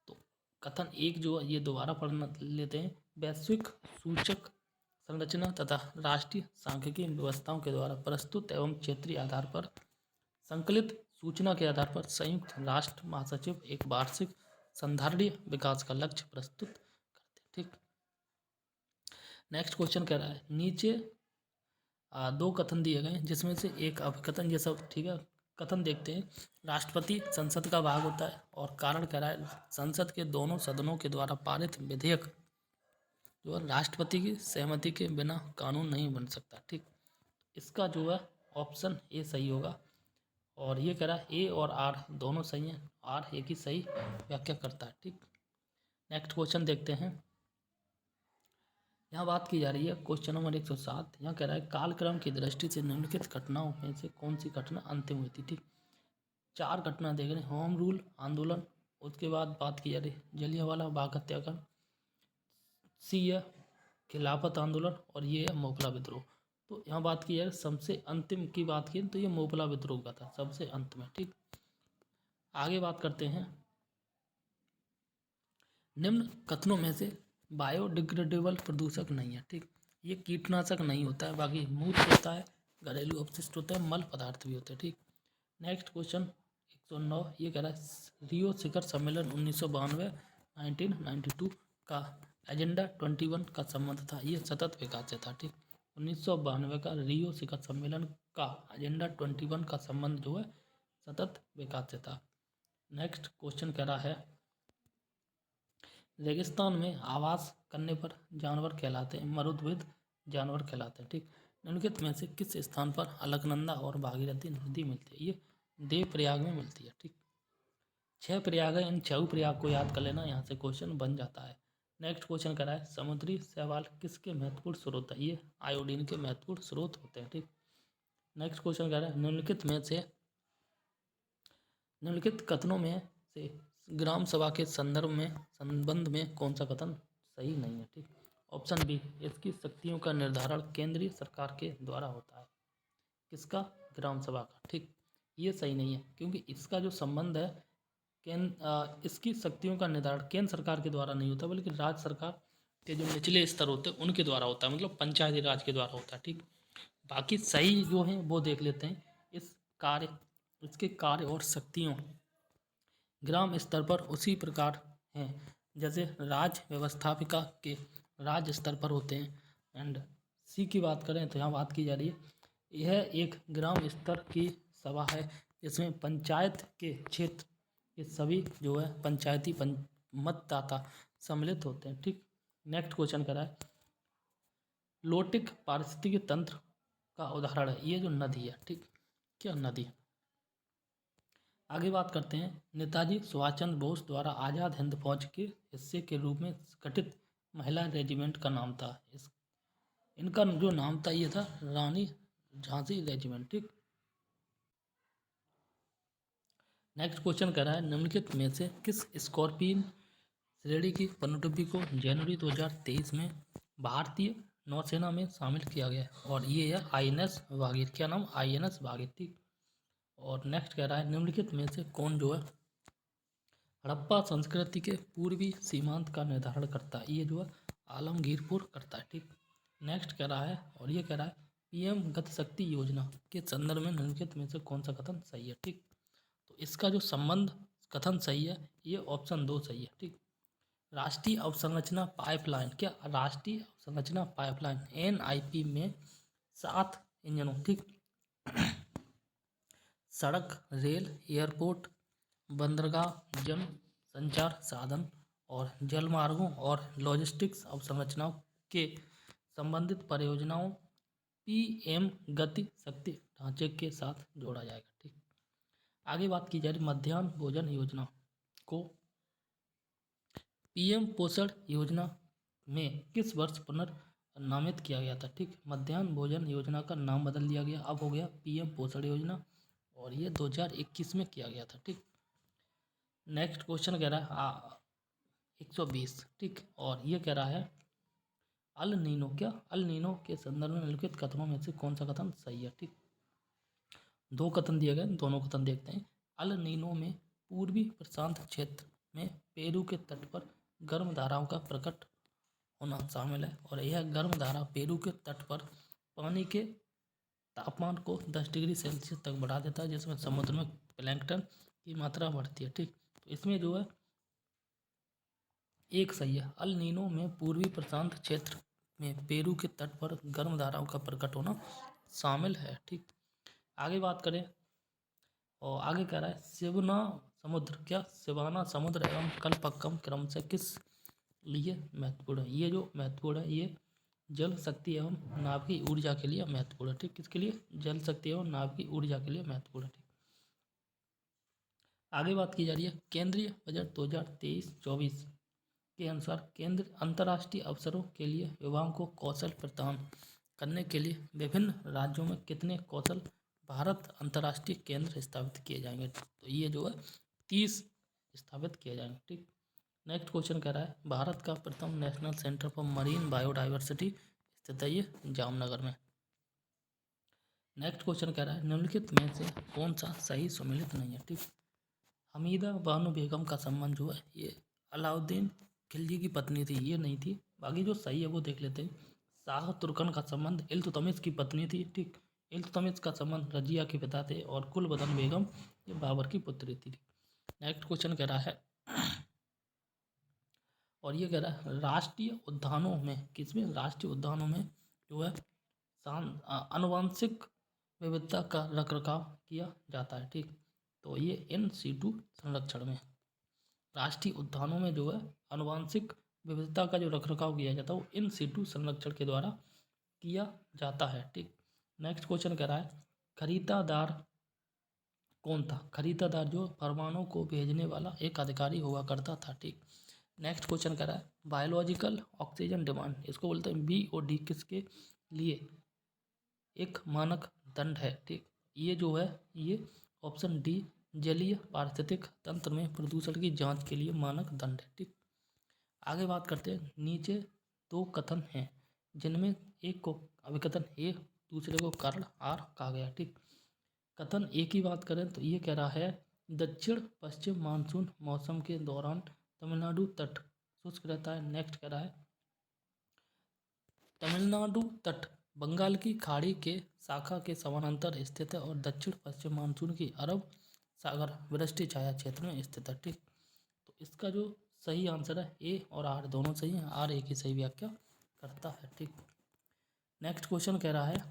तो कथन 1 जो है ये दोबारा पढ़ना लेते हैं वैश्विक सूचक संरचना तथा राष्ट्रीय सांख्यिकी व्यवस्थाओं के द्वारा प्रस्तुत एवं क्षेत्रीय आधार पर संकलित सूचना के आधार पर संयुक्त राष्ट्र महासचिव एक वार्षिक संधारणीय विकास का लक्ष्य प्रस्तुत करते हैं। ठीक, नेक्स्ट क्वेश्चन कह रहा है नीचे 2 कथन दिए गए जिसमें से एक अभिकथन ये सब। ठीक है, कथन देखते हैं राष्ट्रपति संसद का भाग होता है और कारण कह रहा है संसद के दोनों सदनों के द्वारा पारित विधेयक जो है राष्ट्रपति की सहमति के बिना कानून नहीं बन सकता। ठीक, इसका जो है ऑप्शन ए सही होगा और ये कह रहा है ए और आर दोनों सही हैं, आर एक ही सही व्याख्या करता है। ठीक, नेक्स्ट क्वेश्चन देखते हैं। यहाँ बात की जा रही है क्वेश्चन नंबर 107। यहाँ कह रहा है कालक्रम की दृष्टि से निम्नलिखित घटनाओं में से कौन सी घटना अंतिम हुई थी? ठीक, 4 घटना देख रहे हैं होम रूल आंदोलन, उसके बाद बात की जा रही है जलियांवाला बाग हत्याकांड, सी है खिलाफत आंदोलन और ये है मोपला विद्रोह। तो यहाँ बात की जाए सबसे अंतिम की बात की तो ये मोपला विद्रोह का था सबसे अंत में। ठीक, आगे बात करते हैं निम्न कथनों में से बायोडिग्रेडेबल प्रदूषक नहीं है। ठीक, ये कीटनाशक नहीं होता है, बाकी मूत्र होता है, घरेलू अपशिष्ट होता है, मल पदार्थ भी होते हैं। ठीक, नेक्स्ट क्वेश्चन 109 ये कह रहा है रियो शिखर सम्मेलन 1992 1992 का एजेंडा 21 का संबंध था, ये सतत विकास से था। ठीक, 1992 का रियो शिखर सम्मेलन का एजेंडा 21 का संबंध जो है सतत विकास से था। नेक्स्ट क्वेश्चन कह रहा है रेगिस्तान में आवास करने पर जानवर कहलाते हैं मरुद्भिद जानवर कहलाते हैं। ठीक, निम्नलिखित में से किस स्थान पर अलकनंदा और भागीरथी नदी मिलती है? ये देवप्रयाग में मिलती है। ठीक, 6 प्रयाग है, इन 6 प्रयाग को याद कर लेना, यहाँ से क्वेश्चन बन जाता है। नेक्स्ट क्वेश्चन करा है समुद्री शैवाल किसके महत्वपूर्ण स्रोत है? ये आयोडीन के महत्वपूर्ण स्रोत होते हैं। ठीक, नेक्स्ट क्वेश्चन कह रहा है निम्नलिखित कथनों में से ग्राम सभा के संबंध में कौन सा कथन सही नहीं है? ठीक, ऑप्शन बी, इसकी शक्तियों का निर्धारण केंद्रीय सरकार के द्वारा होता है। किसका? ग्राम सभा का। ठीक, ये सही नहीं है, क्योंकि इसका जो संबंध है इसकी शक्तियों का निर्धारण केंद्र सरकार के द्वारा नहीं होता, बल्कि राज्य सरकार के जो निचले स्तर होते हैं उनके द्वारा होता है, मतलब पंचायती राज के द्वारा होता है। ठीक, बाकी सही जो है वो देख लेते हैं। इसके कार्य और शक्तियों ग्राम स्तर पर उसी प्रकार हैं जैसे राज्य व्यवस्थापिका के राज्य स्तर पर होते हैं। एंड सी की बात करें तो यहाँ बात की जा रही है, यह एक ग्राम स्तर की सभा है जिसमें पंचायत के क्षेत्र के सभी जो है पंचायती मतदाता सम्मिलित होते हैं। ठीक, नेक्स्ट क्वेश्चन करा है लोटिक पारिस्थितिकी तंत्र का उदाहरण है? ये जो नदी है, ठीक, क्या नदी? आगे बात करते हैं नेताजी सुभाष चंद्र बोस द्वारा आज़ाद हिंद फौज के हिस्से के रूप में गठित महिला रेजिमेंट का नाम था। इनका जो नाम था ये था रानी झांसी रेजिमेंट। ठीक, नेक्स्ट क्वेश्चन कर रहा है निम्नलिखित में से किस स्कॉर्पियन श्रेणी की पनडुब्बी को जनवरी 2023 में भारतीय नौसेना में शामिल किया गया? और ये है INS भागीरथी। क्या नाम? INS भागीरथी। और नेक्स्ट कह रहा है निम्नलिखित में से कौन जो है हड़प्पा संस्कृति के पूर्वी सीमांत का निर्धारण करता है? ये जो है आलमगीरपुर करता है। ठीक, नेक्स्ट कह रहा है और ये कह रहा है PM गति शक्ति योजना के संदर्भ में निम्नलिखित में से कौन सा कथन सही है? ठीक, तो इसका जो संबंध कथन सही है ये ऑप्शन 2 सही है। ठीक, राष्ट्रीय अवसंरचना पाइपलाइन, क्या राष्ट्रीय अवसंरचना पाइपलाइन NIP में 7 इंजनों, ठीक, सड़क, रेल, एयरपोर्ट, बंदरगाह, जन संचार साधन और जलमार्गों और लॉजिस्टिक्स अवसंरचनाओं के संबंधित परियोजनाओं PM गति शक्ति ढांचे के साथ जोड़ा जाएगा। ठीक, आगे बात की जा रही मध्याह्न भोजन योजना को PM पोषण योजना में किस वर्ष पुनर्नामित किया गया था? ठीक, मध्याह्न भोजन योजना का नाम बदल दिया गया, अब हो गया PM पोषण योजना और ये 2021 में किया गया था। ठीक, नेक्स्ट क्वेश्चन कह रहा है 120। ठीक, और ये कह रहा है अल नीनो, क्या अल नीनो के संदर्भ में निम्नलिखित कथनों में से कौन सा कथन सही है? ठीक, 2 कथन दिए गए, दोनों कथन देखते हैं। अल नीनो में पूर्वी प्रशांत क्षेत्र में पेरू के तट पर गर्म धाराओं का प्रकट होना शामिल है और यह गर्म धारा पेरू के तट पर पानी के तापमान को 10 डिग्री सेल्सियस तक बढ़ा देता है, जिसमें समुद्र में प्लैंकटन की मात्रा बढ़ती है। ठीक, तो इसमें जो है एक सही है, अल नीनो में पूर्वी प्रशांत क्षेत्र में पेरू के तट पर गर्म धाराओं का प्रकट होना शामिल है। ठीक, आगे बात करें और आगे कह रहा है शिवना समुद्र, क्या शिवाना समुद्र एवं कल्पक्कम क्रम से किस लिए महत्वपूर्ण है? ये जो महत्वपूर्ण है ये जल शक्ति एवं नाभिकीय ऊर्जा के लिए महत्वपूर्ण है। ठीक, किसके लिए? जल शक्ति एवं नाभिकीय ऊर्जा के लिए महत्वपूर्ण है। ठीक, आगे बात की जा रही है केंद्रीय बजट 2023-24 के अनुसार केंद्र अंतर्राष्ट्रीय अवसरों के लिए युवाओं को कौशल प्रदान करने के लिए विभिन्न राज्यों में कितने कौशल भारत अंतर्राष्ट्रीय केंद्र स्थापित किए जाएंगे? तो ये जो है 30 स्थापित किए जाएंगे। ठीक, नेक्स्ट क्वेश्चन कह रहा है भारत का प्रथम national centre for marine biodiversity स्थित है ये जामनगर में। नेक्स्ट क्वेश्चन कह रहा है निम्नलिखित में से कौन सा सही सम्मिलित नहीं है? ठीक, हमीदा बानो बेगम का संबंध जो है ये अलाउद्दीन खिलजी की पत्नी थी, ये नहीं थी। बाकी जो सही है वो देख लेते हैं। शाह तुर्कन का संबंध इल्तुतमिश की पत्नी थी। ठीक, इल्तुतमिश का संबंध रजिया के पिता थे और कुलबदन बेगम ये बाबर की पुत्री थी। नेक्स्ट क्वेश्चन कह रहा है और ये कह रहा है राष्ट्रीय उद्यानों में, किसमें? राष्ट्रीय उद्यानों में जो है आनुवंशिक विविधता का रखरखाव किया जाता है। ठीक, तो ये इन situ संरक्षण में राष्ट्रीय उद्यानों में जो है आनुवंशिक विविधता का जो रखरखाव किया जाता है वो इन situ संरक्षण के द्वारा किया जाता है। ठीक, नेक्स्ट क्वेश्चन कह रहा है खरीदादार कौन था? खरीदादार जो परमाणु को भेजने वाला एक अधिकारी हुआ करता था। ठीक, नेक्स्ट क्वेश्चन कह रहा है बायोलॉजिकल ऑक्सीजन डिमांड, इसको बोलते हैं BOD, किसके लिए एक मानक दंड है? ठीक, ये जो है ये ऑप्शन डी जलीय पारिस्थितिक तंत्र में प्रदूषण की जांच के लिए मानक दंड है। ठीक, आगे बात करते हैं। नीचे दो कथन हैं जिनमें एक को अभिकथन ए, दूसरे को कारण आर कहा गया। ठीक, कथन ए की बात करें तो ये कह रहा है दक्षिण पश्चिम मानसून मौसम के दौरान तमिलनाडु तट शुष्क रहता है। नेक्स्ट कह रहा है तमिलनाडु तट बंगाल की खाड़ी के शाखा के समानांतर स्थित है और दक्षिण पश्चिम मानसून की अरब सागर वृष्टि छाया क्षेत्र में स्थित है। ठीक, तो इसका जो सही आंसर है ए और आर दोनों सही हैं, आर ए की सही व्याख्या करता है। ठीक, नेक्स्ट क्वेश्चन कह रहा है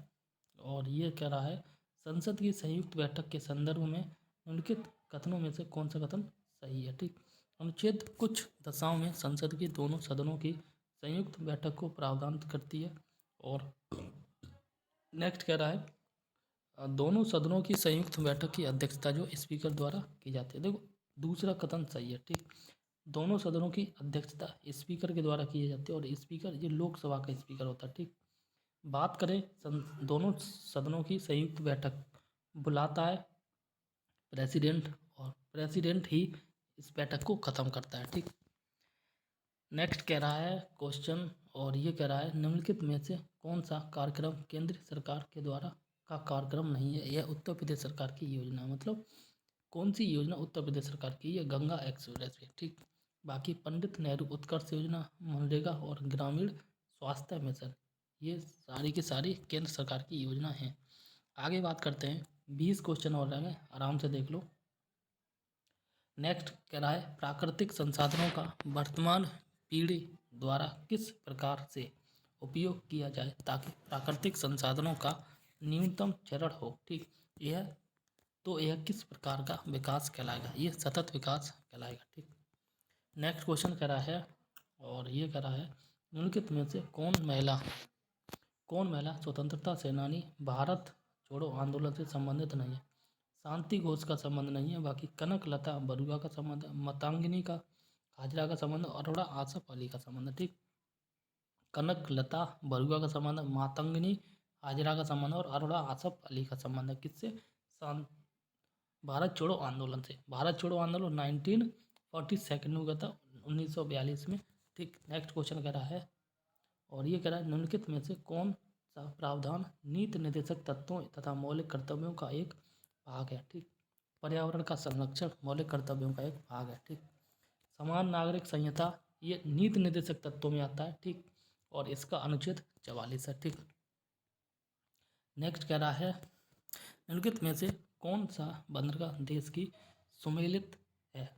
और ये कह रहा है संसद की संयुक्त बैठक के संदर्भ में निम्नलिखित कथनों में से कौन सा कथन सही है? ठीक, अनुच्छेद कुछ दशाओं में संसद की दोनों सदनों की संयुक्त बैठक को प्रावधान करती है। और नेक्स्ट कह रहा है दोनों सदनों की संयुक्त बैठक की अध्यक्षता जो स्पीकर द्वारा की जाती है। देखो दूसरा कथन सही है। ठीक, दोनों सदनों की अध्यक्षता स्पीकर के द्वारा की जाती है और स्पीकर ये लोकसभा का स्पीकर होता है। ठीक, बात करें दोनों सदनों की संयुक्त बैठक बुलाता है प्रेसिडेंट और प्रेसिडेंट ही इस बैठक को ख़त्म करता है। ठीक, नेक्स्ट कह रहा है क्वेश्चन और ये कह रहा है निम्नलिखित में से कौन सा कार्यक्रम केंद्र सरकार के द्वारा का कार्यक्रम नहीं है? यह उत्तर प्रदेश सरकार की योजना है। मतलब कौन सी योजना उत्तर प्रदेश सरकार की? है गंगा एक्सप्रेस वे। ठीक, बाकी पंडित नेहरू उत्कर्ष योजना, मनरेगा और ग्रामीण स्वास्थ्य मिशन, ये सारी की सारी केंद्र सरकार की योजना है। आगे बात करते हैं, 20 क्वेश्चन और रहेंगे, आराम से देख लो। नेक्स्ट कह रहा है प्राकृतिक संसाधनों का वर्तमान पीढ़ी द्वारा किस प्रकार से उपयोग किया जाए ताकि प्राकृतिक संसाधनों का न्यूनतम क्षरण हो? ठीक, यह किस प्रकार का विकास कहलाएगा? ये सतत विकास कहलाएगा। ठीक, नेक्स्ट क्वेश्चन कह रहा है और ये कह रहा है निम्नलिखित में से कौन महिला स्वतंत्रता सेनानी भारत छोड़ो आंदोलन से संबंधित नहीं है? शांति घोष का संबंध नहीं है, बाकी कनक लता बरुआ का संबंध है, मातंगिनी का हाजरा का संबंध, अरोड़ा आसफ अली का संबंध है। ठीक, कनक लता बरुआ का संबंध, मातंगिनी हाजरा का संबंध और अरोड़ा आसफ अली का संबंध है किससे? भारत छोड़ो आंदोलन से। भारत छोड़ो आंदोलन 1942 में हुआ था, 1942 में। ठीक, नेक्स्ट क्वेश्चन कह रहा है और ये कह रहा है निम्नलिखित में से कौन सा प्रावधान नीति निर्देशक तत्वों तथा मौलिक कर्तव्यों का एक भाग है? ठीक, पर्यावरण का संरक्षण मौलिक कर्तव्यों का एक भाग है। ठीक, समान नागरिक संहिता ये नीति निर्देशक तत्वों में आता है। ठीक, और इसका अनुच्छेद 44 है। ठीक, नेक्स्ट कह रहा है निम्नलिखित में से कौन सा बंदरगाह देश की सुमेलित है?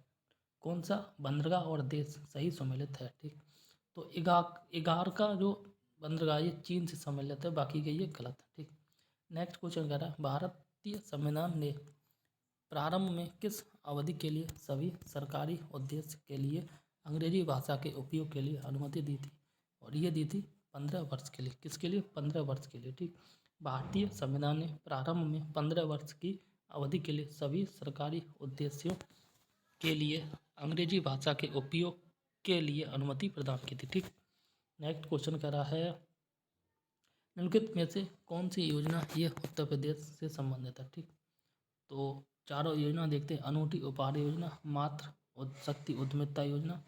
कौन सा बंदरगाह और देश सही सुमेलित है? ठीक, तो इगार का जो बंदरगाह ये चीन से सम्मिलित है, बाकी के ये गलत है। ठीक, नेक्स्ट क्वेश्चन कह रहा है भारतीय संविधान ने प्रारंभ में किस अवधि के लिए सभी सरकारी उद्देश्य के लिए अंग्रेजी भाषा के उपयोग के लिए अनुमति दी थी? और ये दी थी 15 वर्ष के लिए। किसके लिए? 15 वर्ष के लिए। ठीक, भारतीय संविधान ने प्रारंभ में 15 वर्ष की अवधि के लिए सभी सरकारी उद्देश्यों के लिए अंग्रेजी भाषा के उपयोग के लिए अनुमति प्रदान की थी। ठीक, नेक्स्ट क्वेश्चन कह रहा है निम्नलिखित में से कौन सी योजना ये उत्तर प्रदेश से संबंधित है? ठीक, तो चारों योजना देखते हैं। अनूठी उपहार योजना, मातृ शक्ति उद्यमिता योजना,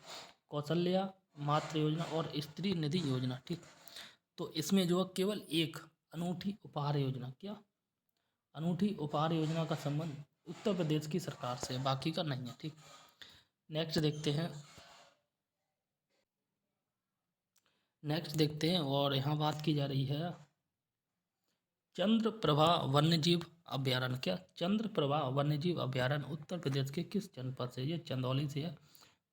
कौशल्या मातृ योजना और स्त्री निधि योजना। ठीक, तो इसमें जो केवल एक अनूठी उपहार योजना, क्या अनूठी उपहार योजना का संबंध उत्तर प्रदेश की सरकार से, बाकी का नहीं है। ठीक, नेक्स्ट देखते हैं और यहाँ बात की जा रही है चंद्रप्रभा वन्यजीव अभ्यारण्य। क्या चंद्रप्रभा वन्यजीव अभ्यारण्य उत्तर प्रदेश के किस जनपद से? ये चंदौली से है।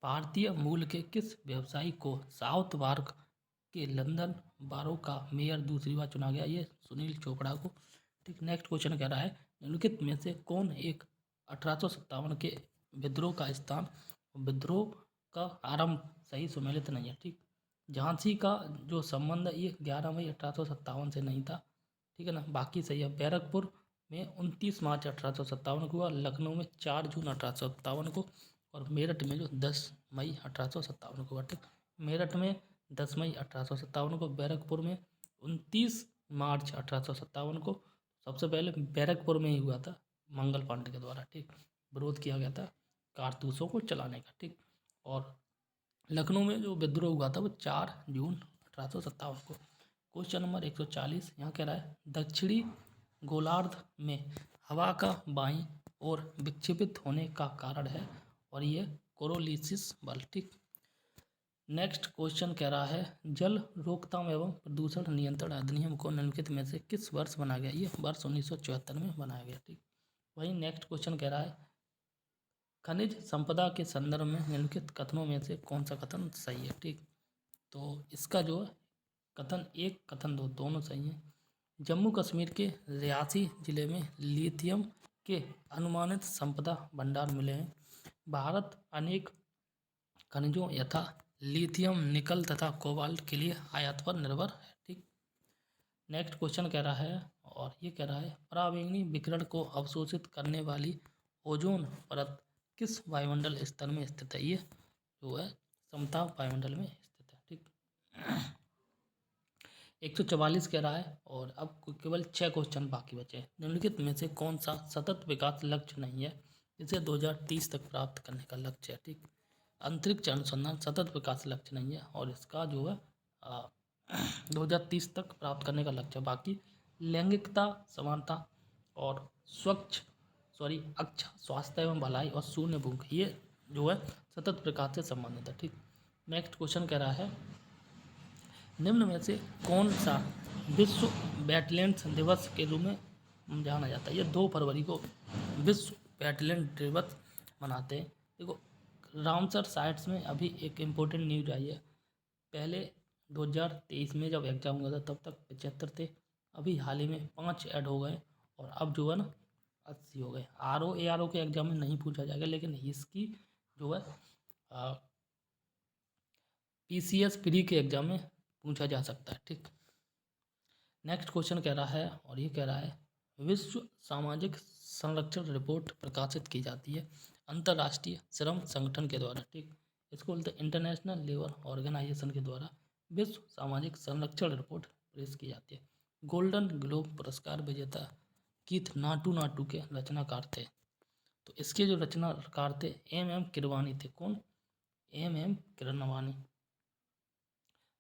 भारतीय मूल के किस व्यवसायी को साउथ वार्क के लंदन बारो का मेयर दूसरी बार चुना गया? ये सुनील चोपड़ा को। ठीक, नेक्स्ट क्वेश्चन कह रहा है निम्नलिखित में से कौन एक 1857 के विद्रोह का स्थान, विद्रोह का आरंभ सही सुमेलित नहीं है? ठीक, झांसी का जो संबंध है ये 11 मई 1857 से नहीं था, ठीक है ना, बाकी सही है। बैरकपुर में 29 मार्च 1857 को हुआ, लखनऊ में 4 जून 1857 को, और मेरठ में जो 10 मई 1857 को हुआ, ठीक। मेरठ में 10 मई 1857 को, बैरकपुर में 29 मार्च 1857 को। सबसे पहले बैरकपुर में ही हुआ था, मंगल पांडे के द्वारा, ठीक। विरोध किया गया था कारतूसों को चलाने का, ठीक। और लखनऊ में जो विद्रोह हुआ था वो 4 जून 1857 को। क्वेश्चन नंबर 140 यहाँ कह रहा है दक्षिणी गोलार्ध में हवा का बाईं ओर विक्षेपित होने का कारण है, और ये कोरोलिसिस बल, ठीक। नेक्स्ट क्वेश्चन कह रहा है जल रोकथाम एवं प्रदूषण नियंत्रण अधिनियम को निम्नलिखित में से किस वर्ष बनाया गया? ये वर्ष 1974 में बनाया गया, ठीक। वहीं नेक्स्ट क्वेश्चन कह रहा है खनिज संपदा के संदर्भ में निम्नलिखित कथनों में से कौन सा कथन सही है, ठीक। तो इसका जो है कथन 1 कथन 2 दोनों सही हैं। जम्मू कश्मीर के रियासी जिले में लिथियम के अनुमानित संपदा भंडार मिले हैं। भारत अनेक खनिजों यथा लिथियम, निकल तथा कोबाल्ट के लिए आयात पर निर्भर है, ठीक। नेक्स्ट क्वेश्चन कह रहा है, और ये कह रहा है पराबैंगनी विकिरण को अवशोषित करने वाली ओजोन परत किस वायुमंडल स्तर में स्थित है? ये जो है समताप वायुमंडल में स्थित है, ठीक। 144 कह रहा है, और अब केवल 6 क्वेश्चन बाकी बचे हैं। निम्नलिखित में से कौन सा सतत विकास लक्ष्य नहीं है जिसे 2030 तक प्राप्त करने का लक्ष्य है, ठीक। अंतरिक्ष अनुसंधान सतत विकास लक्ष्य नहीं है, और इसका जो है 2030 तक प्राप्त करने का लक्ष्य। बाकी लैंगिकता समानता और अच्छा स्वास्थ्य एवं भलाई और शून्य भूख, ये जो है सतत विकास से संबंधित है, ठीक। नेक्स्ट क्वेश्चन कह रहा है निम्न में से कौन सा विश्व वेटलैंड्स दिवस के रूप में जाना जाता है? ये 2 फरवरी को विश्व वेटलैंड दिवस मनाते हैं। देखो रामसर साइट्स में अभी एक इम्पोर्टेंट न्यूज आई है। पहले 2023 में जब एग्जाम हुआ था तब तक 75 थे, अभी हाल ही में 5 ऐड हो गए, और अब जो है ना 80 हो गए। ARO के एग्जाम में नहीं पूछा जाएगा, लेकिन इसकी जो है PCS प्री के एग्जाम में पूछा जा सकता है, ठीक। नेक्स्ट क्वेश्चन कह रहा है, और ये कह रहा है विश्व सामाजिक संरक्षण रिपोर्ट प्रकाशित की जाती है अंतर्राष्ट्रीय श्रम संगठन के द्वारा, ठीक। इसको बोलते हैं इंटरनेशनल लेबर ऑर्गेनाइजेशन के द्वारा विश्व सामाजिक संरक्षण रिपोर्ट पेश की जाती है। गोल्डन ग्लोब पुरस्कार विजेता कीथ नाटू के रचनाकार थे। तो इसके जो रचनाकार थे MM किरवानी थे। कौन? MM किरवानी।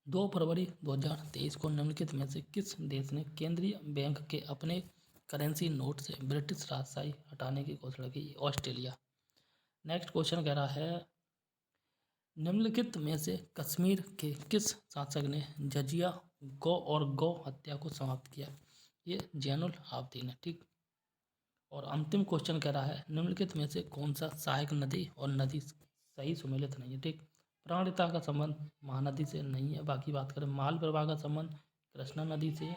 2 फरवरी 2023 को निम्नलिखित में से किस देश ने केंद्रीय बैंक के अपने करेंसी नोट से ब्रिटिश राजशाही हटाने की घोषणा की? ऑस्ट्रेलिया। नेक्स्ट क्वेश्चन कह रहा है निम्नलिखित में से कश्मीर के किस शासक ने जजिया गौ हत्या को समाप्त किया? ये जैनुल आबदीन है, ठीक। और अंतिम क्वेश्चन कह रहा है निम्नलिखित में से कौन सा सहायक नदी और नदी सही सुमेलित नहीं है, ठीक। प्राणिता का संबंध महानदी से नहीं है। बाकी बात करें माल प्रवाह का संबंध कृष्णा नदी से है,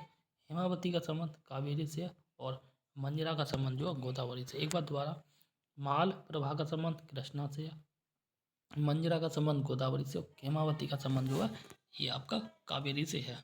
हेमावती का संबंध कावेरी से है, और मंजरा का संबंध जो गोदावरी से। एक बार दोबारा, माल प्रवाह का संबंध कृष्णा से है, मंजरा का संबंध गोदावरी से, हेमावती का संबंध जो है ये आपका कावेरी से है।